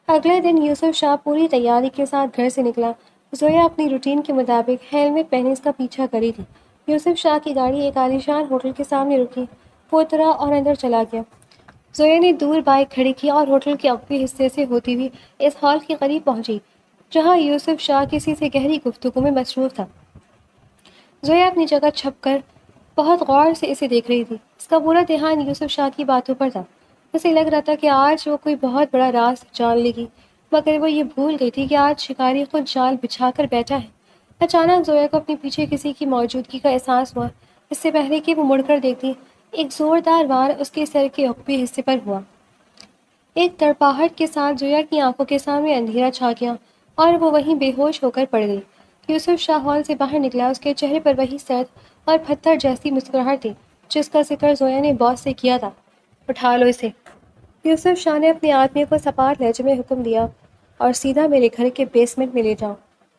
اگلے دن یوسف شاہ پوری تیاری کے ساتھ گھر سے نکلا۔ زویا اپنی روٹین کے مطابق ہیلمٹ پہنے اس کا پیچھا کری تھی۔ یوسف شاہ کی گاڑی ایک عالیشان ہوٹل کے سامنے رکی، وہ اترا اور اندر چلا گیا۔ زویا نے دور بائک کھڑی کی اور ہوٹل کے عقبی حصے سے ہوتی ہوئی اس ہال کے قریب پہنچی جہاں یوسف شاہ کسی سے گہری گفتگو میں مصروف تھا۔ زویا اپنی جگہ چھپ کر بہت غور سے اسے دیکھ رہی تھی۔ اس کا پورا دھیان یوسف شاہ کی باتوں پر تھا۔ اسے لگ رہا تھا کہ آج وہ کوئی بہت بڑا راز جان لے گی، مگر وہ یہ بھول گئی تھی کہ آج شکاری خود جال بچھا کر بیٹھا ہے۔ اچانک زویا کو اپنے پیچھے کسی کی موجودگی کا احساس ہوا۔ اس سے پہلے کہ وہ مڑ کر دیکھتی، ایک زوردار وار اس کے سر کے عقبی حصے پر ہوا۔ ایک تڑپاہٹ کے ساتھ زویا کی آنکھوں کے سامنے اندھیرا چھا گیا اور وہ وہیں بے ہوش ہو کر پڑ گئی۔ یوسف شاہ ہال سے باہر نکلا، اس کے چہرے پر وہی سرد اور پتھر جیسی مسکراہٹ تھی جس کا ذکر زویا نے باس سے کیا تھا۔ اٹھا لو اسے۔ یوسف شاہ نے اپنے آدمی کو سپاٹ لہجے میں حکم دیا اور سیدھا میرے گھر کے بیسمنٹ میں لے جاؤ۔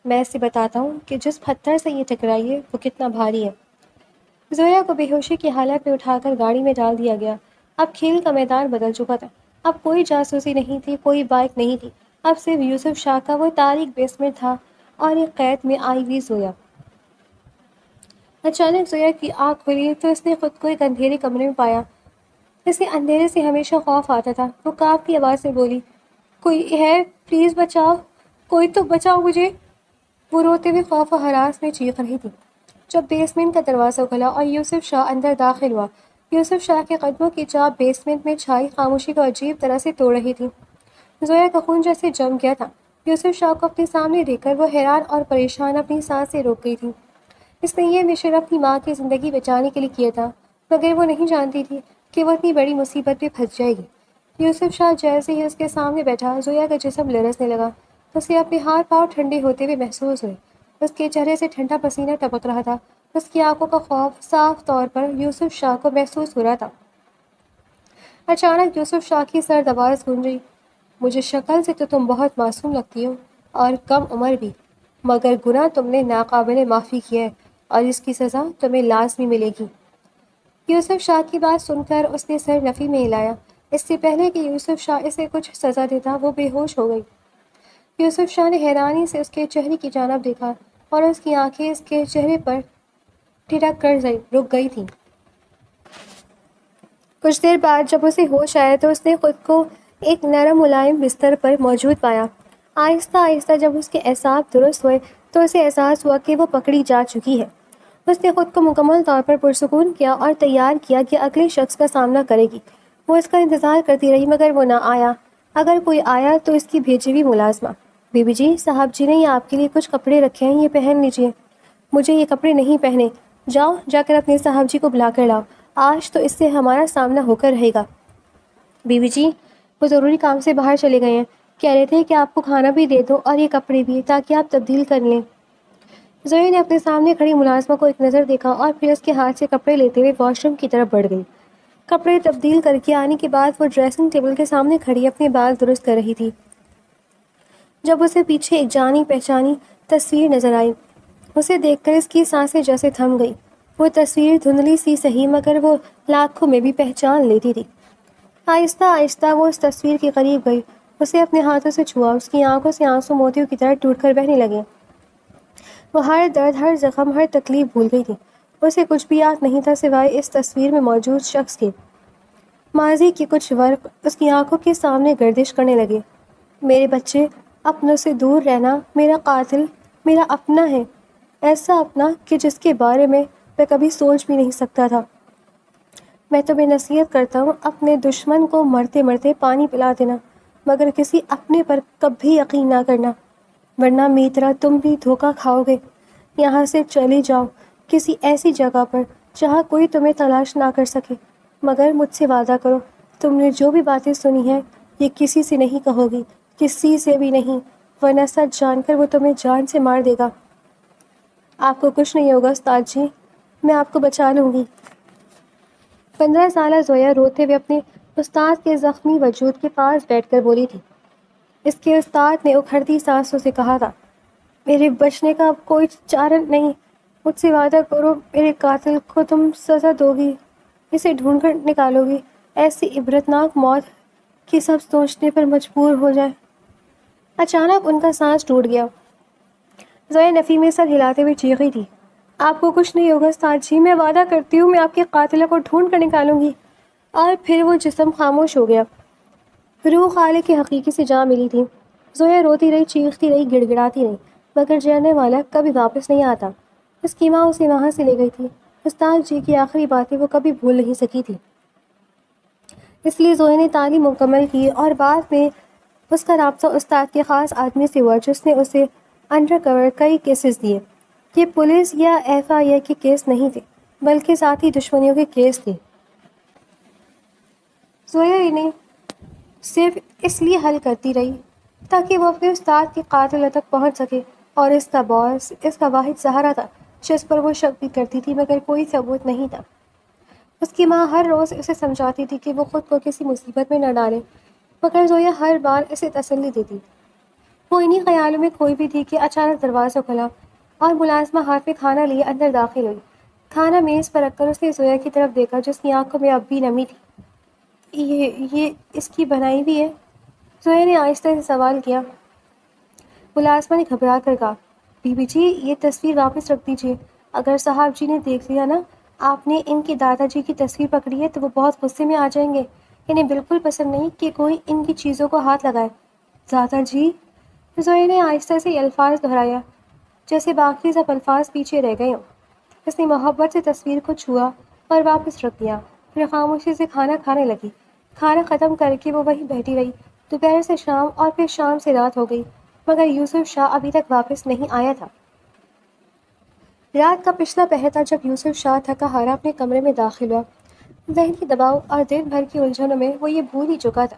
میں اسے بتاتا ہوں کہ جس پتھر سے یہ ٹکرائی ہے وہ کتنا بھاری ہے۔ زویا کو بے ہوشی کی حالت میں اٹھا کر گاڑی میں ڈال دیا گیا۔ اب کھیل کا میدان بدل چکا تھا۔ اب کوئی جاسوسی نہیں تھی، کوئی بائک نہیں تھی، اب صرف یوسف شاہ کا وہ تاریک بیسمنٹ تھا اور ایک قید میں آئی ہوئی زویا۔ اچانک زویا کی آنکھ کھلی تو اس نے خود کو ایک اندھیرے کمرے میں پایا۔ اسے اندھیرے سے ہمیشہ خوف آتا تھا۔ وہ کانپتی آواز سے بولی، کوئی ہے؟ پلیز بچاؤ، کوئی تو بچاؤ مجھے۔ وہ روتے ہوئے خوف و ہراس میں چیخ رہی تھی جب بیسمنٹ کا دروازہ کھلا اور یوسف شاہ اندر داخل ہوا۔ یوسف شاہ کے قدموں کی چاپ بیسمنٹ میں چھائی خاموشی کو عجیب طرح سے توڑ رہی تھی۔ زویا کا خون جیسے جم گیا تھا۔ یوسف شاہ کو اپنے سامنے دیکھ کر وہ حیران اور پریشان اپنی سانسیں روک گئی تھی۔ اس نے یہ مشن اپنی ماں کی زندگی بچانے کے لیے کیا تھا، مگر وہ نہیں جانتی تھی کہ وہ اتنی بڑی مصیبت میں پھنس جائے گی۔ یوسف شاہ جیسے ہی اس کے سامنے بیٹھا، زویا کا جسم لرزنے لگا۔ اسے اپنے ہاتھ پاؤں ٹھنڈے ہوتے ہوئے محسوس ہوئے۔ اس کے چہرے سے ٹھنڈا پسینہ ٹپک رہا تھا۔ اس کی آنکھوں کا خوف صاف طور پر یوسف شاہ کو محسوس ہو رہا تھا۔ اچانک یوسف شاہ کی سرد آواز گونجی، مجھے شکل سے تو تم بہت معصوم لگتی ہو اور کم عمر بھی، مگر گناہ تم نے ناقابل معافی کیا ہے اور اس کی سزا تمہیں لازمی ملے گی۔ یوسف شاہ کی بات سن کر اس نے سر نفی میں ہلایا۔ اس سے پہلے کہ یوسف شاہ اسے کچھ سزا دیتا وہ بے ہوش ہو گئی۔ یوسف شاہ نے حیرانی سے اس کے چہرے کی جانب دیکھا اور اس کی آنکھیں اس کے چہرے پر ٹھٹک کر رک گئی تھیں۔ کچھ دیر بعد جب اسے ہوش آیا تو اس نے خود کو ایک نرم ملائم بستر پر موجود پایا۔ آہستہ آہستہ جب اس کے اعصاب درست ہوئے تو اسے احساس ہوا کہ وہ پکڑی جا چکی ہے۔ اس نے خود کو مکمل طور پر پرسکون کیا اور تیار کیا کہ اگلے شخص کا سامنا کرے گی۔ وہ اس کا انتظار کرتی رہی مگر وہ نہ آیا۔ اگر کوئی آیا تو اس کی بھیجی ہوئی ملازمہ، بی بی جی، صاحب جی نے آپ کے لیے کچھ کپڑے رکھے ہیں، یہ پہن لیجیے۔ مجھے یہ کپڑے نہیں پہنے۔ جاؤ، جا کر اپنے صاحب جی کو بلا کر لاؤ، آج تو اس سے ہمارا سامنا ہو کر رہے گا۔ بی بی جی، وہ ضروری کام سے باہر چلے گئے ہیں، کہہ رہے تھے کہ آپ کو کھانا بھی دے دو اور یہ کپڑے بھی تاکہ آپ تبدیل کر لیں۔ زویا نے اپنے سامنے کھڑی ملازمہ کو ایک نظر دیکھا اور پھر اس کے ہاتھ سے کپڑے لیتے ہوئے واش روم کی طرف بڑھ گئی۔ کپڑے تبدیل کر کے آنے کے بعد وہ ڈریسنگ ٹیبل کے سامنے کھڑی اپنے بال درست کر رہی تھی جب اسے پیچھے ایک جانی پہچانی تصویر نظر آئی۔ اسے دیکھ کر اس کی سانسیں جیسے تھم گئی۔ وہ تصویر دھندلی سی سہی مگر وہ لاکھوں میں بھی پہچان لیتی تھی۔ آہستہ آہستہ وہ اس تصویر کے قریب گئی، اسے اپنے ہاتھوں سے چھوا۔ اس کی آنکھوں سے آنسو موتیوں کی طرح ٹوٹ کر بہنے لگے۔ وہ ہر درد، ہر زخم، ہر تکلیف بھول گئی تھی۔ اسے کچھ بھی یاد نہیں تھا سوائے اس تصویر میں موجود شخص کے۔ ماضی کے کچھ ورق اس کی آنکھوں کے سامنے گردش کرنے لگے۔ میرے بچے، اپنوں سے دور رہنا، میرا قاتل میرا اپنا ہے، ایسا اپنا کہ جس کے بارے میں کبھی سوچ بھی نہیں سکتا تھا۔ میں تمہیں نصیحت کرتا ہوں، اپنے دشمن کو مرتے مرتے پانی پلا دینا، مگر کسی اپنے پر کبھی یقین نہ کرنا، ورنہ میری طرح تم بھی دھوکہ کھاؤ گے۔ یہاں سے چلے جاؤ کسی ایسی جگہ پر جہاں کوئی تمہیں تلاش نہ کر سکے، مگر مجھ سے وعدہ کرو تم نے جو بھی باتیں سنی ہیں یہ کسی سے نہیں کہو گی، کسی سے بھی نہیں، ورنہ سچ جان کر وہ تمہیں جان سے مار دے گا۔ آپ کو کچھ نہیں ہوگا استاد جی، میں آپ کو بچا لوں گی۔ 15 سالہ زویا روتے ہوئے اپنے استاد کے زخمی وجود کے پاس بیٹھ کر بولی تھی۔ اس کے استاد نے اکھڑتی سانسوں سے کہا تھا، میرے بچنے کا اب کوئی چارہ نہیں، مجھ سے وعدہ کرو میرے قاتل کو تم سزا دو گی، اسے ڈھونڈ کر نکالو گی، ایسی عبرتناک موت کہ سب سوچنے پر مجبور ہو جائے۔ اچانک ان کا سانس ٹوٹ گیا۔ زویا نفی میں سر ہلاتے ہوئے چیخ رہی تھی، آپ کو کچھ نہیں ہوگا استاد جی، میں وعدہ کرتی ہوں میں آپ کے قاتلہ کو ڈھونڈ کر نکالوں گی۔ اور پھر وہ جسم خاموش ہو گیا۔ روح خالق کی حقیقی سے جا ملی تھی۔ زویا روتی رہی، چیختی رہی، گڑ گڑاتی رہی، مگر جانے والا کبھی واپس نہیں آتا۔ اس کی ماں اسے وہاں سے لے گئی تھی۔ استاد جی کی آخری باتیں وہ کبھی بھول نہیں سکی تھی۔ اس لیے زویا نے تعلیم مکمل کی اور بعد میں اس کا رابطہ استاد کے خاص آدمی سے ہوا جس نے اسے انڈر کور کئی کیسز دیے۔ یہ پولیس یا ایف آئی اے کے کیس نہیں تھے، بلکہ ذاتی دشمنیوں کے کیس تھے۔ زویا انہیں صرف اس لیے حل کرتی رہی تاکہ وہ اپنے استاد کے قاتل تک پہنچ سکے، اور اس کا باس اس کا واحد سہارا تھا جس پر وہ شک بھی کرتی تھی مگر کوئی ثبوت نہیں تھا۔ اس کی ماں ہر روز اسے سمجھاتی تھی کہ وہ خود کو کسی مصیبت میں نہ ڈالے، مگر زویا ہر بار اسے تسلی دیتی۔ وہ انہی خیالوں میں کھوئی بھی تھی کہ اچانک دروازہ کھلا اور ملازمہ ہاتھ میں کھانا لیے اندر داخل ہوئی۔ کھانا میز پر رکھ کر اس نے زویا کی طرف دیکھا جس کی آنکھوں میں اب بھی نمی تھی۔ یہ اس کی بنائی بھی ہے؟ زویا نے آہستہ سے سوال کیا۔ ملازمہ نے گھبرا کر کہا، بی بی جی یہ تصویر واپس رکھ دیجیے، اگر صاحب جی نے دیکھ لیا نا آپ نے ان کے دادا جی کی تصویر پکڑی ہے تو وہ بہت غصے میں آ جائیں گے، انہیں بالکل پسند نہیں کہ کوئی ان کی چیزوں کو ہاتھ لگائے۔ دادا جی؟ زویا نے آہستہ سے یہ الفاظ دہرایا جیسے باقی سب الفاظ پیچھے رہ گئے ہوں۔ اس نے محبت سے تصویر کو چھوا اور واپس رکھ دیا، پھر خاموشی سے کھانا کھانے لگی۔ کھانا ختم کر کے وہ وہیں بیٹھی رہی۔ دوپہر سے شام اور پھر شام سے رات ہو گئی مگر یوسف شاہ ابھی تک واپس نہیں آیا تھا۔ رات کا پچھلا پہر تھا جب یوسف شاہ تھکا ہارا اپنے کمرے میں داخل ہوا۔ ذہنی دباؤ اور دن بھر کی الجھنوں میں وہ یہ بھول ہی چکا تھا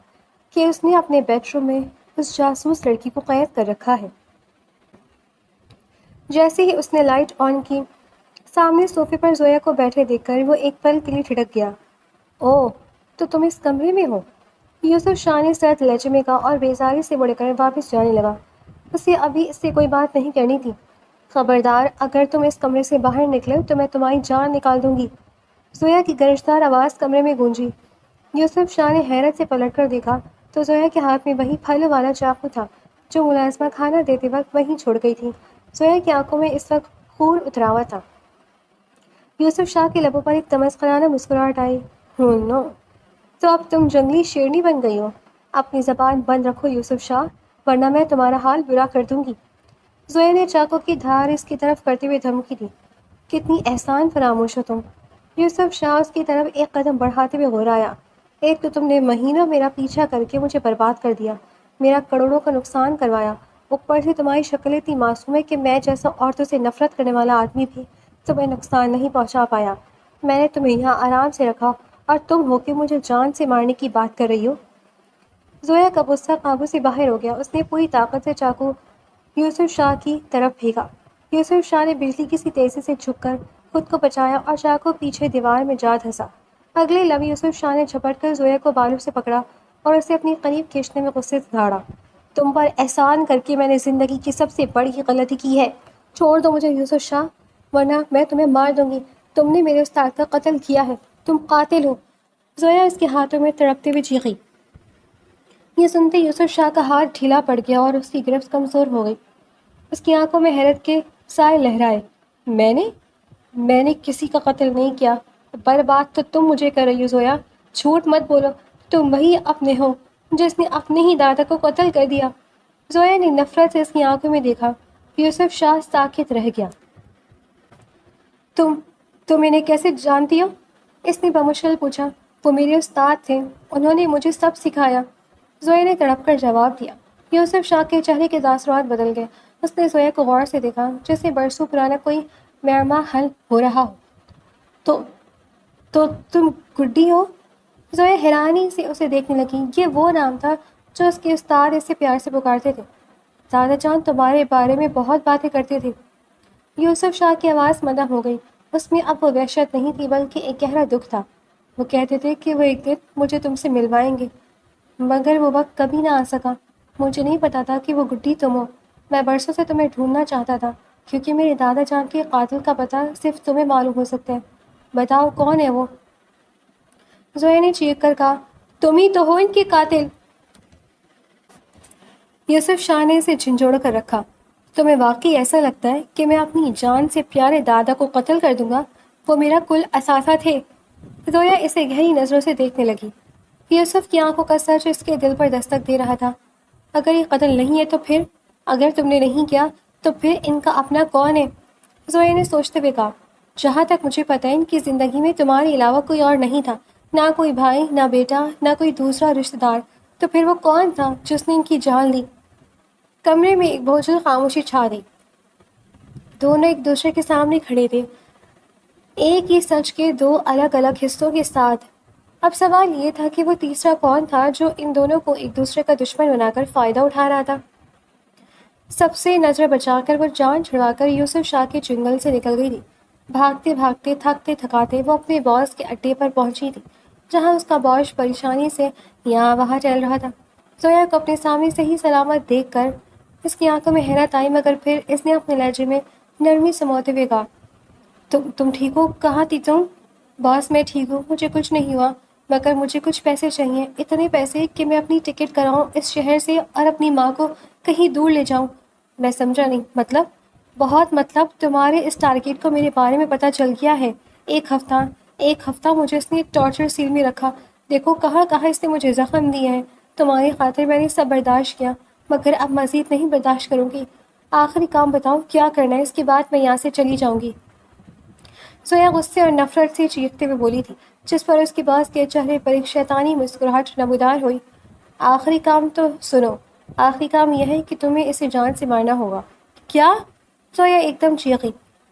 کہ اس نے اپنے بیڈ روم میں اس جاسوس لڑکی کو قید کر رکھا ہے۔ جیسے ہی اس نے لائٹ آن کی، سامنے صوفے پر زویا کو بیٹھے دیکھ کر وہ ایک پل کے لیے ٹھڑک گیا۔ اوہ، تو تم اس کمرے میں ہو؟ یوسف شاہ نے سرد لہجے میں کہا اور بیزاری سے مڑ کر واپس جانے لگا۔ اسے ابھی اس سے کوئی بات نہیں کرنی تھی۔ خبردار، اگر تم اس کمرے سے باہر نکلے تو میں تمہاری جان نکال دوں گی۔ زویا کی گرجدار آواز کمرے میں گونجی۔ یوسف شاہ نے حیرت سے پلٹ کر دیکھا تو زویا کے ہاتھ میں وہی پھل والا چاقو تھا جو ملازمہ کھانا دیتے وقت وہیں چھوڑ گئی تھی۔ زویا کی آنکھوں میں اس وقت خون اترا ہوا تھا۔ یوسف شاہ کے لبوں پر ایک تمسخرانہ مسکراہٹ آئی۔ نو، تو اب تم جنگلی شیرنی بن گئی ہو۔ اپنی زبان بند رکھو یوسف شاہ، ورنہ میں تمہارا حال برا کر دوں گی۔ زویا نے چاقو کی دھار اس کی طرف کرتے ہوئے دھمکی دی۔ کتنی احسان فراموش ہو تم۔ یوسف شاہ اس کی طرف ایک قدم بڑھاتے ہوئے غرایا۔ ایک تو تم نے مہینوں میرا پیچھا کر کے مجھے برباد کر دیا، میرا کروڑوں کا نقصان کروایا، اوپر سے تمہاری شکل اتنی معصوم ہے کہ میں جیسا عورتوں سے نفرت کرنے والا آدمی بھی تمہیں نقصان نہیں پہنچا پایا۔ میں نے تمہیں یہاں آرام سے رکھا اور تم ہو کے مجھے جان سے مارنے کی بات کر رہی ہو۔ زویا کا غصہ قابو سے باہر ہو گیا۔ اس نے پوری طاقت سے چاقو یوسف شاہ کی طرف پھینکا۔ یوسف شاہ نے بجلی کی سی تیزی سے جھک کر خود کو بچایا اور چاقو پیچھے دیوار میں جا دھنسا۔ اگلے لمحے یوسف شاہ نے جھپٹ کر زویا کو بالوں سے پکڑا اور اسے اپنی قریب کھینچنے میں غصے سے دھاڑا۔ تم پر احسان کر کے میں نے زندگی کی سب سے بڑی غلطی کی ہے۔ چھوڑ دو مجھے یوسف شاہ، ورنہ میں تمہیں مار دوں گی۔ تم نے میرے استاد کا قتل کیا ہے، تم قاتل ہو۔ زویا اس کے ہاتھوں میں تڑپتے ہوئے چیخی۔ یہ سنتے یوسف شاہ کا ہاتھ ڈھیلا پڑ گیا اور اس کی گرفت کمزور ہو گئی۔ اس کی آنکھوں میں حیرت کے سائے لہرائے۔ میں نے کسی کا قتل نہیں کیا۔ برباد تو تم مجھے کر رہی ہو زویا، جھوٹ مت بولو، تم وہی اپنے ہو جس نے اپنے ہی دادا کو قتل کر دیا۔ زویا نے نفرت سے اس کی آنکھوں میں دیکھا۔ یوسف شاہ ساکت رہ گیا۔ تم انہیں کیسے جانتی ہو؟ اس نے بمشکل پوچھا۔ وہ میرے استاد تھے، انہوں نے مجھے سب سکھایا، زویا نے تڑپ کر جواب دیا۔ یوسف شاہ کے چہرے کے تاثرات بدل گئے۔ اس نے زویا کو غور سے دیکھا جیسے برسوں پرانا کوئی معمہ حل ہو رہا ہو۔ تو تم گڈی ہو؟ زویا حیرانی سے اسے دیکھنے لگی۔ یہ وہ نام تھا جو اس کے استاد اسے پیار سے پکارتے تھے۔ دادا جان تمہارے بارے میں بہت باتیں کرتے تھے۔ یوسف شاہ کی آواز مدھم ہو گئی۔ اس میں اب وہ وحشت نہیں تھی بلکہ ایک گہرا دکھ تھا۔ وہ کہتے تھے کہ وہ ایک دن مجھے تم سے ملوائیں گے، مگر وہ وقت کبھی نہ آ سکا۔ مجھے نہیں پتا تھا کہ وہ گڈی تم ہو۔ میں برسوں سے تمہیں ڈھونڈنا چاہتا تھا کیونکہ میرے دادا جان کے قاتل کا پتہ صرف تمہیں معلوم ہو سکتا ہے۔ بتاؤ کون ہے وہ؟ زویا نے چیخ کر کہا، تم ہی تو ہو ان کے قاتل۔ یوسف شاہ نے اسے جھنجھوڑ کر رکھا۔ تمہیں واقعی ایسا لگتا ہے کہ میں اپنی جان سے پیارے دادا کو قتل کر دوں گا؟ وہ میرا کل اثاثہ تھے۔ زویا اسے گہری نظروں سے دیکھنے لگی۔ یوسف کی آنکھوں کا سچ اس کے دل پر دستک دے رہا تھا۔ اگر یہ قتل نہیں ہے تو پھر؟ اگر تم نے نہیں کیا تو پھر ان کا اپنا کون ہے؟ زویا نے سوچتے ہوئے کہا، جہاں تک مجھے پتہ ہے ان کی زندگی میں تمہارے علاوہ کوئی اور نہیں تھا، نہ کوئی بھائی، نہ بیٹا، نہ کوئی دوسرا رشتہ دار۔ تو پھر وہ کون تھا جس نے ان کی جان لی؟ کمرے میں ایک بھوجل خاموشی چھا گئی۔ دونوں ایک دوسرے کے سامنے کھڑے تھے، ایک ہی سچ کے دو الگ الگ حصوں کے ساتھ۔ اب سوال یہ تھا کہ وہ تیسرا کون تھا جو ان دونوں کو ایک دوسرے کا دشمن بنا کر فائدہ اٹھا رہا تھا۔ سب سے نظر بچا کر وہ جان چھڑا کر یوسف شاہ کے جنگل سے نکل گئی تھی۔ بھاگتے بھاگتے تھکتے تھکاتے وہ اپنے باس کے اڈے پر پہنچی تھی، جہاں اس کا باس پریشانی سے یہاں وہاں چل رہا تھا۔ زویا کو اپنے سامنے سے ہی سلامت دیکھ کر اس کی آنکھوں میں حیرت آئی، مگر پھر اس نے اپنے لہجے میں نرمی سموتے ہوئے کہا، تم ٹھیک ہو؟ کہاں تھی تم؟ باس میں ٹھیک ہوں، مجھے کچھ نہیں ہوا، مگر مجھے کچھ پیسے چاہیے، اتنے پیسے کہ میں اپنی ٹکٹ کراؤں اس شہر سے اور اپنی ماں کو کہیں دور لے جاؤں۔ میں سمجھا نہیں۔ مطلب؟ بہت مطلب، تمہارے اس ٹارگیٹ کو میرے بارے میں پتہ چل گیا ہے۔ ایک ہفتہ مجھے اس نے ٹارچر سیل میں رکھا، دیکھو کہاں کہاں اس نے مجھے زخم دیے ہیں۔ تمہاری خاطر میں نے سب برداشت کیا، مگر اب مزید نہیں برداشت کروں گی۔ آخری کام بتاؤ کیا کرنا ہے، اس کے بعد میں یہاں سے چلی جاؤں گی۔ زویا غصے اور نفرت سے چیختے ہوئے بولی تھی، جس پر اس کے باس کے چہرے پر ایک شیطانی مسکراہٹ نمودار ہوئی۔ آخری کام تو سنو، آخری کام یہ ہے کہ تمہیں اسے جان سے مارنا ہوگا۔ کیا؟ زویا ایک دم چیخی،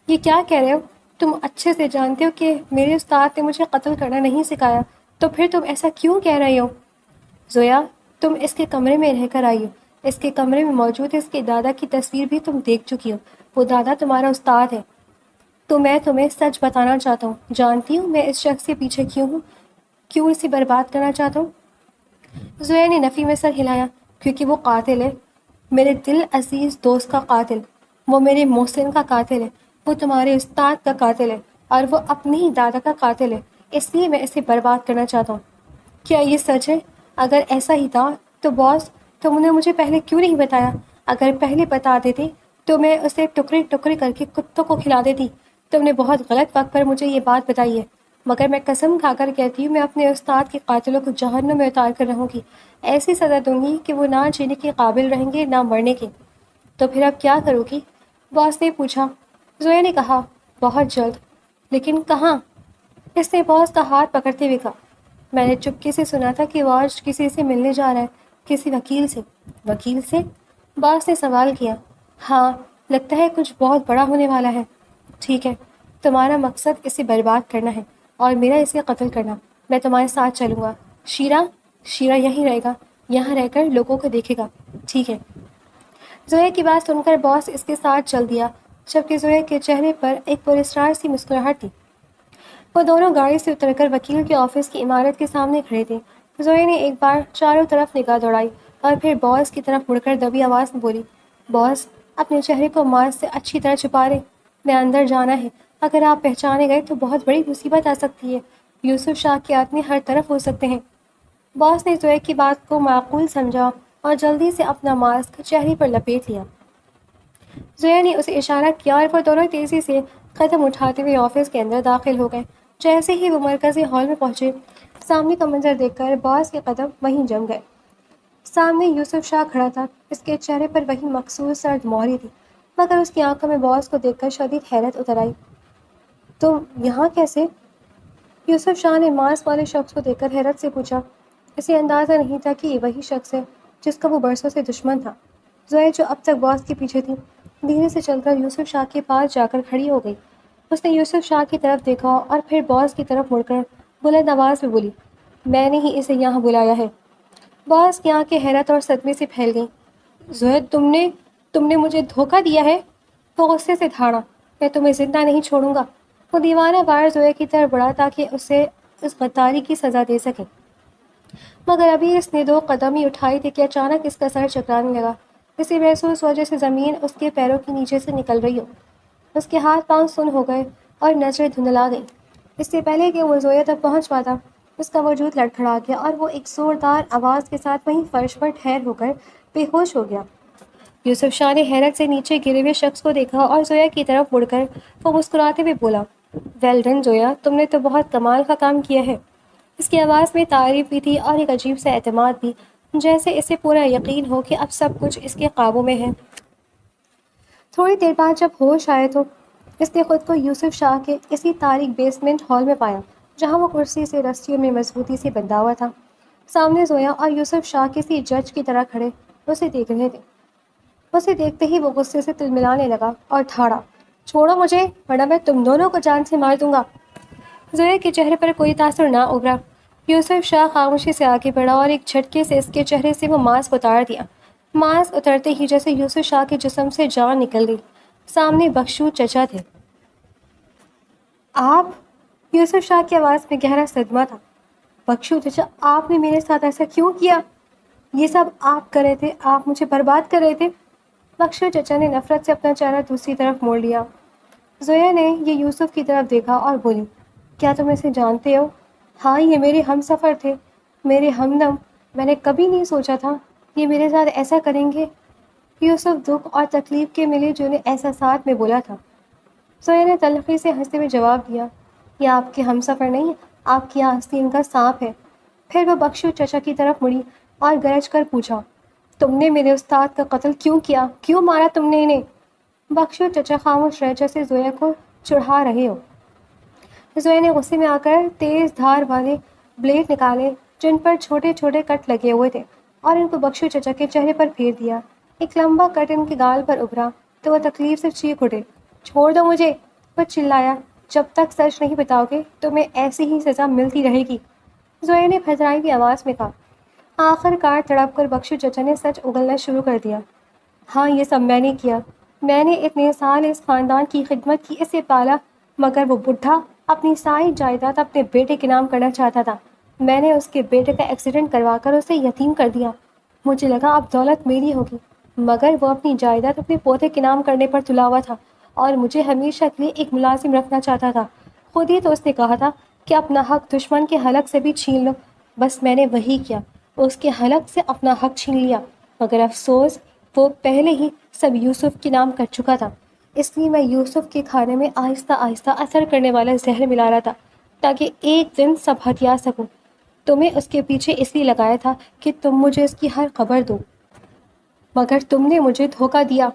یہ کیا کہہ رہے ہو؟ تم اچھے سے جانتے ہو کہ میرے استاد نے مجھے قتل کرنا نہیں سکھایا، تو پھر تم ایسا کیوں کہہ رہے ہو؟ زویا، تم اس کے کمرے میں رہ کر آئی ہو، اس کے کمرے میں موجود اس کے دادا کی تصویر بھی تم دیکھ چکی ہو، وہ دادا تمہارا استاد ہے۔ تو میں تمہیں سچ بتانا چاہتا ہوں، جانتی ہوں میں اس شخص کے پیچھے کیوں ہوں، کیوں اسے برباد کرنا چاہتا ہوں؟ زویا نے نفی میں سر ہلایا، کیونکہ وہ قاتل ہے، میرے دل عزیز دوست کا قاتل، وہ میرے محسن کا قاتل ہے، وہ تمہارے استاد کا قاتل ہے، اور وہ اپنے ہی دادا کا قاتل ہے، اس لیے میں اسے برباد کرنا چاہتا ہوں۔ کیا یہ سچ ہے؟ اگر ایسا ہی تھا تو باس، تم نے مجھے پہلے کیوں نہیں بتایا؟ اگر پہلے بتا دیتے تو میں اسے ٹکڑے ٹکڑے کر کے کتوں کو کھلا دیتی۔ تم نے بہت غلط وقت پر مجھے یہ بات بتائی ہے، مگر میں قسم کھا کر کہتی ہوں میں اپنے استاد کے قاتلوں کو جہنم میں اتار کر رہوں گی، ایسی سزا دوں گی کہ وہ نہ جینے کے قابل رہیں گے نہ مرنے کے۔ تو پھر اب کیا کرو گی؟ باس نے پوچھا۔ زویا نے کہا، بہت جلد۔ لیکن کہاں؟ اس نے باس کا ہاتھ پکڑتے ہوئے کہا، میں نے چپکے سے سنا تھا کہ وہ آج کسی سے ملنے جا رہا ہے، کسی وکیل سے۔ وکیل سے؟ باس نے سوال کیا۔ ہاں، لگتا ہے کچھ بہت بڑا ہونے والا ہے۔ ٹھیک ہے، تمہارا مقصد اسے برباد کرنا ہے اور میرا اسے قتل کرنا، میں تمہارے ساتھ چلوں گا۔ شیرہ یہیں رہے گا، یہاں رہ کر لوگوں کو دیکھے گا، ٹھیک ہے؟ زویا کی بات سن کر باس اس کے ساتھ چل دیا، جبکہ زویا کے چہرے پر ایک پراسرار سی مسکراہٹ تھی۔ وہ دونوں گاڑی سے اتر کر وکیل کے آفس کی عمارت کے سامنے کھڑے تھے۔ زویا نے ایک بار چاروں طرف نگاہ دوڑائی اور پھر باس کی طرف مڑ کر دبی آواز میں بولی، باس، اپنے چہرے کو ماسک سے اچھی طرح چھپا لیں، میں اندر جانا ہے، اگر آپ پہچانے گئے تو بہت بڑی مصیبت آ سکتی ہے، یوسف شاہ کے آدمی ہر طرف ہو سکتے ہیں۔ باس نے زویا کی بات کو معقول سمجھا اور جلدی سے اپنا ماسک چہرے پر لپیٹ لیا۔ زویا نے اسے اشارہ کیا اور وہ دونوں تیزی سے قدم اٹھاتے ہوئے آفس کے اندر داخل ہو گئے۔ جیسے ہی وہ مرکزی ہال میں پہنچے، سامنے کا منظر دیکھ کر باس کے قدم وہیں جم گئے۔ سامنے یوسف شاہ کھڑا تھا، اس کے چہرے پر وہی مخصوص سرد مہری تھی، مگر اس کی آنکھوں میں باس کو دیکھ کر شدید حیرت اتر آئی۔ تم یہاں کیسے؟ یوسف شاہ نے ماسک والے شخص کو دیکھ کر حیرت سے پوچھا۔ اسے اندازہ نہیں تھا کہ یہ وہی شخص ہے جس کا وہ برسوں سے دشمن تھا۔ زویا جو اب تک باس کے پیچھے تھی، دھیرے سے چل کر یوسف شاہ کے پاس جا کر کھڑی ہو گئی۔ اس نے یوسف شاہ کی طرف دیکھا اور پھر باس کی طرف مڑ کر بلند آواز میں بولی، میں نے ہی اسے یہاں بلایا ہے۔ باس کی آنکھیں حیرت اور صدمے سے پھیل گئیں۔ زویا، تم نے مجھے دھوکہ دیا ہے؟ وہ غصے سے دھاڑا، میں تمہیں زندہ نہیں چھوڑوں گا۔ وہ دیوانہ وار زویا کی طرف بڑھا تاکہ اسے اس غداری کی سزا دے سکے، مگر ابھی اس نے 2 قدم ہی اٹھائی تھی کہ اچانک اس کا سر چکرانے لگا۔ اسے محسوس ہوا جیسے زمین اس کے پیروں کے نیچے سے نکل رہی ہو۔ اس کے ہاتھ پاؤں سن ہو گئے اور نظریں دھندلا گئیں۔ اس سے پہلے کہ وہ زویا تک پہنچ پاتا، اس کا وجود لڑکھڑا گیا اور وہ ایک زوردار آواز کے ساتھ وہیں فرش پر ٹھہر ہو کر بے ہوش ہو گیا۔ یوسف شاہ نے حیرت سے نیچے گرے ہوئے شخص کو دیکھا اور زویا کی طرف مڑ کر وہ مسکراتے ہوئے بولا، ویل ڈن زویا، تم نے تو بہت کمال کا کام کیا ہے۔ اس کی آواز میں تعریف بھی تھی اور ایک عجیب سا اعتماد بھی، جیسے اسے پورا یقین ہو کہ اب سب کچھ اس کے قابو میں ہے۔ تھوڑی دیر بعد جب ہوش آئے تو اس نے خود کو یوسف شاہ کے اسی تاریک بیسمنٹ ہال میں پایا، جہاں وہ کرسی سے رسیوں میں مضبوطی سے بندھا ہوا تھا۔ سامنے زویا اور یوسف شاہ کسی جج کی طرح کھڑے اسے دیکھ رہے تھے۔ اسے دیکھتے ہی وہ غصے سے تلملانے لگا اور دھاڑا، چھوڑو مجھے ورنہ میں تم دونوں کو جان سے مار دوں گا۔ زویا کے چہرے پر کوئی تاثر نہ ابھرا، یوسف شاہ خاموشی سے آگے بڑھا اور ایک جھٹکے سے اس کے چہرے سے وہ ماسک اتار دیا۔ ماسک اترتے ہی جیسے یوسف شاہ کے جسم سے جان نکل گئی۔ سامنے بخشو چچا تھے۔ آپ؟ یوسف شاہ کی آواز میں گہرا صدمہ تھا۔ بخشو چچا، آپ نے میرے ساتھ ایسا کیوں کیا؟ یہ سب آپ کر رہے تھے، آپ مجھے برباد کر رہے تھے۔ بخشو چچا نے نفرت سے اپنا چہرہ دوسری طرف موڑ لیا۔ زویا نے یہ یوسف کی طرف دیکھا اور بولی، کیا تم اسے جانتے ہو؟ ہاں، یہ میرے ہم سفر تھے، میرے ہمدم۔ میں نے کبھی نہیں سوچا تھا یہ میرے ساتھ ایسا کریں گے۔ یوسف دکھ اور تکلیف کے ملے جلے احساسات میں بولا تھا۔ زویا نے تلخی سے ہنستے ہوئے جواب دیا، یہ آپ کے ہم سفر نہیں، آپ کی آستین کا سانپ ہے۔ پھر وہ بخشو چچا کی طرف مڑی اور گرج کر پوچھا، تم نے میرے استاد کا قتل کیوں کیا؟ کیوں مارا تم نے انہیں؟ بخشو چچا خاموش رہے جیسے زویا کو چڑھا رہے ہو۔ زویا نے غصے میں آ کر تیز دھار والے بلیڈ نکالے جن پر چھوٹے چھوٹے کٹ لگے ہوئے تھے اور ان کو بخشو چچا کے چہرے پر پھیر دیا۔ ایک لمبا کٹ ان کے گال پر ابھرا تو وہ تکلیف سے چیخ اٹھے، چھوڑ دو مجھے! وہ چلایا، جب تک سچ نہیں بتاؤ گے تمہیں ایسی ہی سزا ملتی رہے گی۔ زویا نے پھترائی ہوئی آواز میں کہا۔ آخر کار تڑپ کر بخشو چچا نے سچ اگلنا شروع کر دیا۔ ہاں، یہ سب میں نے کیا۔ میں نے اتنے سال اس خاندان کی خدمت کی، اسے پالا، مگر وہ بڈھا اپنی ساری جائیداد اپنے بیٹے کے نام کرنا چاہتا تھا۔ میں نے اس کے بیٹے کا ایکسیڈنٹ کروا کر اسے یتیم کر دیا۔ مجھے لگا اب دولت میری ہوگی، مگر وہ اپنی جائیداد اپنے پوتے کے نام کرنے پر تلا ہوا تھا اور مجھے ہمیشہ کے لیے ایک ملازم رکھنا چاہتا تھا۔ خود ہی تو اس نے کہا تھا کہ اپنا حق دشمن کے حلق سے بھی چھین لو۔ بس میں نے وہی کیا، اس کے حلق سے اپنا حق چھین لیا، مگر افسوس وہ پہلے ہی سب یوسف کے نام کر چکا تھا۔ اس لیے میں یوسف کے کھانے میں آہستہ آہستہ اثر کرنے والا زہر ملا رہا تھا تاکہ ایک دن سب ہتھیا سکوں۔ تمہیں اس کے پیچھے اس لیے لگایا تھا کہ تم مجھے اس کی ہر خبر دو، مگر تم نے مجھے دھوکہ دیا۔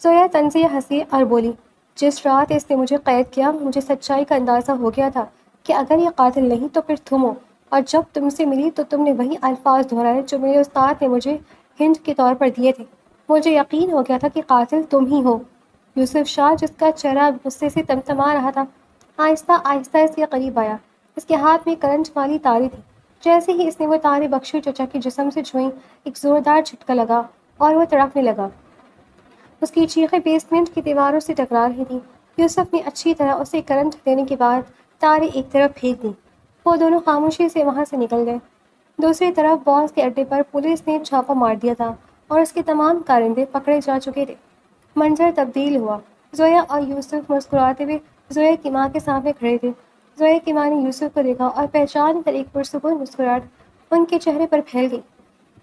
زویا طنزیہ ہنسی اور بولی، جس رات اس نے مجھے قید کیا مجھے سچائی کا اندازہ ہو گیا تھا کہ اگر یہ قاتل نہیں تو پھر تم ہو، اور جب تم سے ملی تو تم نے وہی الفاظ دہرائے جو میرے استاد نے مجھے ہنٹ کے طور پر دیے تھے۔ مجھے یقین ہو گیا تھا کہ قاتل تم ہی ہو۔ یوسف شاہ، جس کا چہرہ غصے سے تمتما رہا تھا، آہستہ آہستہ اس کے قریب آیا۔ اس کے ہاتھ میں کرنٹ والی تاریں تھی۔ جیسے ہی اس نے وہ تاریں بخشو چچا کے جسم سے چھوئیں، ایک زوردار جھٹکا لگا اور وہ تڑپنے لگا۔ اس کی چیخیں بیسمنٹ کی دیواروں سے ٹکرا رہی تھیں۔ یوسف نے اچھی طرح اسے کرنٹ دینے کے بعد تاریں ایک طرف پھینک دیں۔ وہ دونوں خاموشی سے وہاں سے نکل گئے۔ دوسری طرف باس کے اڈے پر پولیس نے چھاپا مار دیا تھا اور اس کے تمام کارندے پکڑے جا چکے تھے۔ منظر تبدیل ہوا۔ زویا اور یوسف مسکراتے ہوئے زویا کی ماں کے سامنے کھڑے تھے۔ زویا کی ماں نے یوسف کو دیکھا اور پہچان کر ایک پرسکون مسکراہٹ ان کے چہرے پر پھیل گئی۔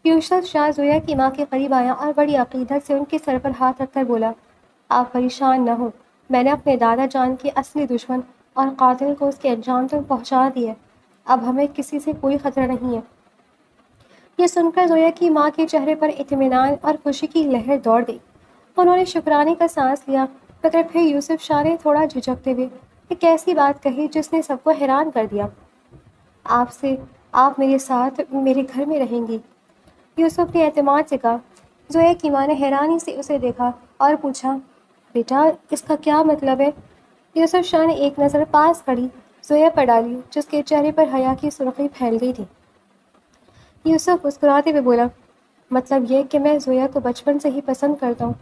یوسف شاہ زویا کی ماں کے قریب آیا اور بڑی عقیدت سے ان کے سر پر ہاتھ رکھ کر بولا، آپ پریشان نہ ہوں، میں نے اپنے دادا جان کے اصلی دشمن اور قاتل کو اس کے انجام تک پہنچا دیا ہے۔ اب ہمیں کسی سے کوئی خطرہ نہیں ہے۔ یہ سن کر زویا کی ماں کے چہرے پر اطمینان اور خوشی کی لہر دوڑ گئی۔ انہوں نے شکرانے کا سانس لیا، مگر پھر یوسف شاہ نے تھوڑا جھجکتے ہوئے ایک ایسی بات کہی جس نے سب کو حیران کر دیا، آپ میرے ساتھ میرے گھر میں رہیں گی؟ یوسف نے اعتماد سے کہا۔ زویا کی ماں نے حیرانی سے اسے دیکھا اور پوچھا، بیٹا اس کا کیا مطلب ہے؟ یوسف شاہ نے ایک نظر پاس کھڑی زویا پر ڈالی جس کے چہرے پر حیا کی سرخی پھیل گئی تھی۔ یوسف مسکراتے ہوئے بولا، مطلب یہ کہ میں زویا کو بچپن سے ہی پسند کرتا ہوں۔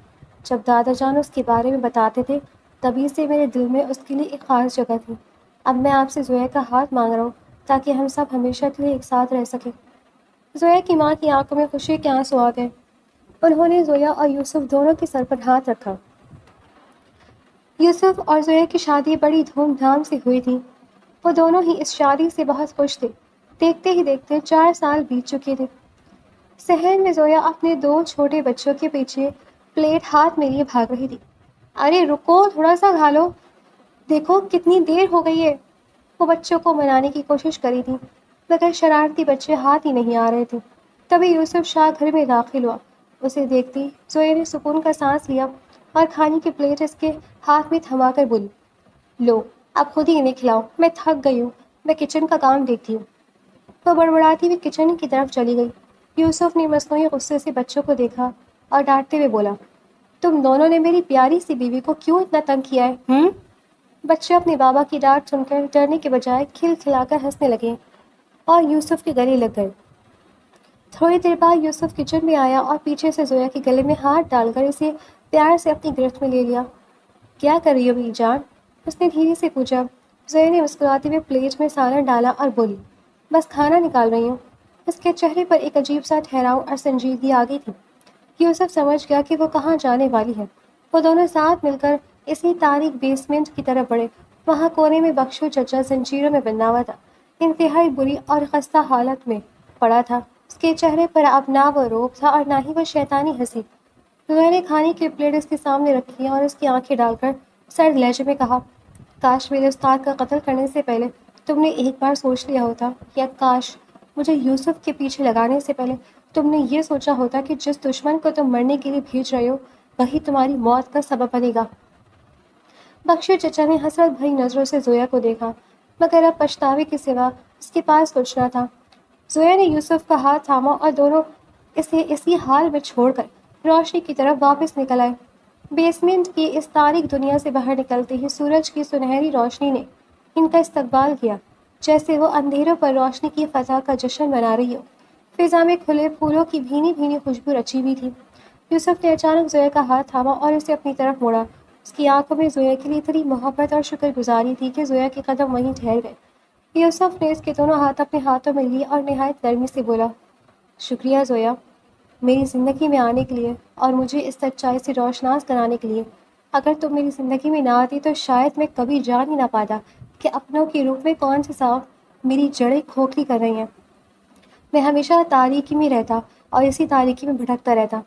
جب دادا جان اس کے بارے میں بتاتے تھے تبھی سے میرے دل میں اس کے لیے ایک خاص جگہ تھی۔ اب میں آپ سے زویا کا ہاتھ مانگ رہا ہوں تاکہ ہم سب ہمیشہ کے لیے ایک ساتھ رہ سکیں۔ زویا کی ماں کی آنکھوں میں خوشی کے آنسو آ گئے۔ انہوں نے زویا اور یوسف دونوں کے سر پر ہاتھ رکھا۔ یوسف اور زویا کی شادی بڑی دھوم دھام سے ہوئی تھی۔ وہ دونوں ہی اس شادی سے بہت خوش تھے۔ دیکھتے ہی دیکھتے 4 سال بیت چکے تھے۔ صحن میں زویا اپنے 2 چھوٹے بچوں کے پیچھے پلیٹ ہاتھ میں لیے بھاگ رہی تھی۔ ارے رکو، تھوڑا سا کھا لو، دیکھو کتنی دیر ہو گئی ہے۔ وہ بچوں کو منانے کی کوشش کری تھی مگر شرارتی بچے ہاتھ ہی نہیں آ رہے تھے۔ تبھی یوسف شاہ گھر میں داخل ہوا۔ اسے دیکھتی زویا نے سکون کا سانس لیا اور کھانے کی پلیٹ اس کے ہاتھ میں تھما کر بولی، لو اب خود ہی انہیں کھلاؤ، میں تھک گئی ہوں، میں کچن کا کام دیکھتی ہوں۔ وہ بڑبڑاتی ہوئی کچن کی طرف چلی گئی۔ یوسف نے مصنوعی غصے سے بچوں کو دیکھا اور ڈانٹتے ہوئے بولا، تم دونوں نے میری پیاری سی بیوی کو کیوں اتنا تنگ کیا ہے؟ بچے اپنے بابا کی ڈانٹ سن کر ڈرنے کے بجائے کھل کھلا کر ہنسنے لگے اور یوسف کے گلے لگ گئے۔ تھوڑی دیر بعد یوسف کچن میں آیا اور پیچھے سے زویا کے گلے میں ہاتھ ڈال کر اسے پیار سے اپنی گرفت میں لے لیا۔ کیا کر رہی ہو میری جان؟ اس نے دھیرے سے پوچھا۔ زویا نے مسکراتے ہوئے پلیٹ میں سالن ڈالا اور بولی، بس کھانا نکال رہی ہوں۔ اس کے چہرے پر ایک عجیب سا ٹھہراؤ اور سنجیدگی آ گئی تھی۔ یوسف سمجھ گیا کہ وہ کہاں جانے والی ہے۔ وہ دونوں ساتھ مل کر اسی تاریک بیسمنٹ کی طرف بڑھے۔ وہاں کونے میں بخشو چچا زنجیروں میں بندھا ہوا تھا، انتہائی بری اور خستہ حالت میں پڑا تھا۔ اس کے چہرے پر اب نہ وہ روب تھا اور نہ ہی وہ شیطانی ہنسی۔ زویا نے کھانے کی پلیٹ اس کے سامنے رکھی اور اس کی آنکھیں ڈال کر سرد لہجے میں کہا، کاش میرے استاد کا قتل کرنے سے پہلے تم نے ایک بار سوچ لیا ہوتا، یا کاش مجھے یوسف کے پیچھے لگانے سے پہلے تم نے یہ سوچا ہوتا کہ جس دشمن کو تم مرنے کے لیے بھیج رہے ہو وہی تمہاری موت کا سبب بنے گا۔ بخشو چچا نے حسرت بھری نظروں سے زویا کو دیکھا، مگر اب پچھتاوے کے سوا اس کے پاس کچھ نہ تھا۔ زویا نے یوسف کا ہاتھ تھاما اور دونوں اسے اسی حال میں چھوڑ کر روشنی کی طرف واپس نکل آئے۔ بیسمنٹ کی اس تاریک دنیا سے باہر نکلتے ہی سورج کی سنہری روشنی نے ان کا استقبال کیا، جیسے وہ اندھیروں پر روشنی کی فتح کا جشن منا رہی ہو۔ فضا میں کھلے پھولوں کی بھینی بھینی خوشبو رچی ہوئی تھی۔ یوسف نے اچانک زویا کا ہاتھ تھاما اور اسے اپنی طرف موڑا۔ اس کی آنکھوں میں زویا کے لیے اتنی محبت اور شکر گزاری تھی کہ زویا کے قدم وہیں ٹھہر گئے۔ یوسف نے اس کے دونوں ہاتھ اپنے ہاتھوں میں لیے اور نہایت نرمی سے بولا، شکریہ زویا، میری زندگی میں آنے کے لیے اور مجھے اس سچائی سے روشناس کرانے کے لیے۔ اگر تم میری زندگی میں نہ آتی تو شاید میں کبھی جان ہی نہ پاتا کہ اپنوں کی روح میں کون سے سانپ میری جڑیں کھوکھلی کر رہی ہیں۔ میں ہمیشہ تاریکی میں رہتا اور اسی تاریکی میں بھٹکتا رہتا،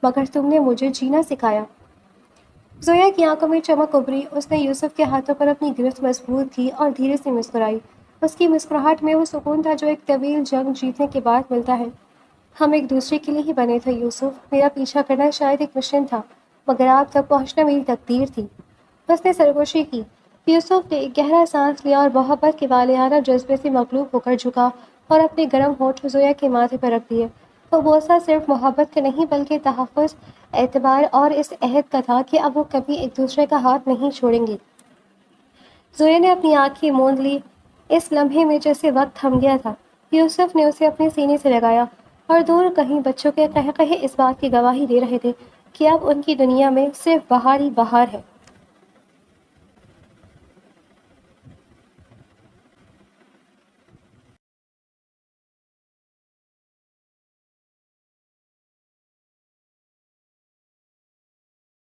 مگر تم نے مجھے جینا سکھایا۔ زویا کی آنکھوں میں چمک ابھری۔ اس نے یوسف کے ہاتھوں پر اپنی گرفت مضبوط کی اور دھیرے سے مسکرائی۔ اس کی مسکراہٹ میں وہ سکون تھا جو ایک طویل جنگ جیتنے کے بعد ملتا ہے۔ ہم ایک دوسرے کے لیے ہی بنے تھے یوسف، میرا پیچھا کرنا شاید ایک مشن تھا، مگر آپ تک پہنچنا میری تقدیر تھی۔ اس نے سرگوشی کی۔ یوسف نے ایک گہرا سانس لیا اور محبت کے والہانہ جذبے سے مغلوب ہو کر جھکا اور اپنے گرم ہونٹ زویا کے ماتھے پر رکھ دیے۔ وہ بوسہ صرف محبت کا نہیں بلکہ تحفظ، اعتبار اور اس عہد کا تھا کہ اب وہ کبھی ایک دوسرے کا ہاتھ نہیں چھوڑیں گے۔ زویا نے اپنی آنکھیں موند لی، اس لمحے میں جیسے وقت تھم گیا تھا۔ یوسف نے اسے اپنے سینے سے لگایا اور دور کہیں بچوں کے قہقہے اس بات کی گواہی دے رہے تھے کہ اب ان کی دنیا میں صرف بہار ہی بہار ہے۔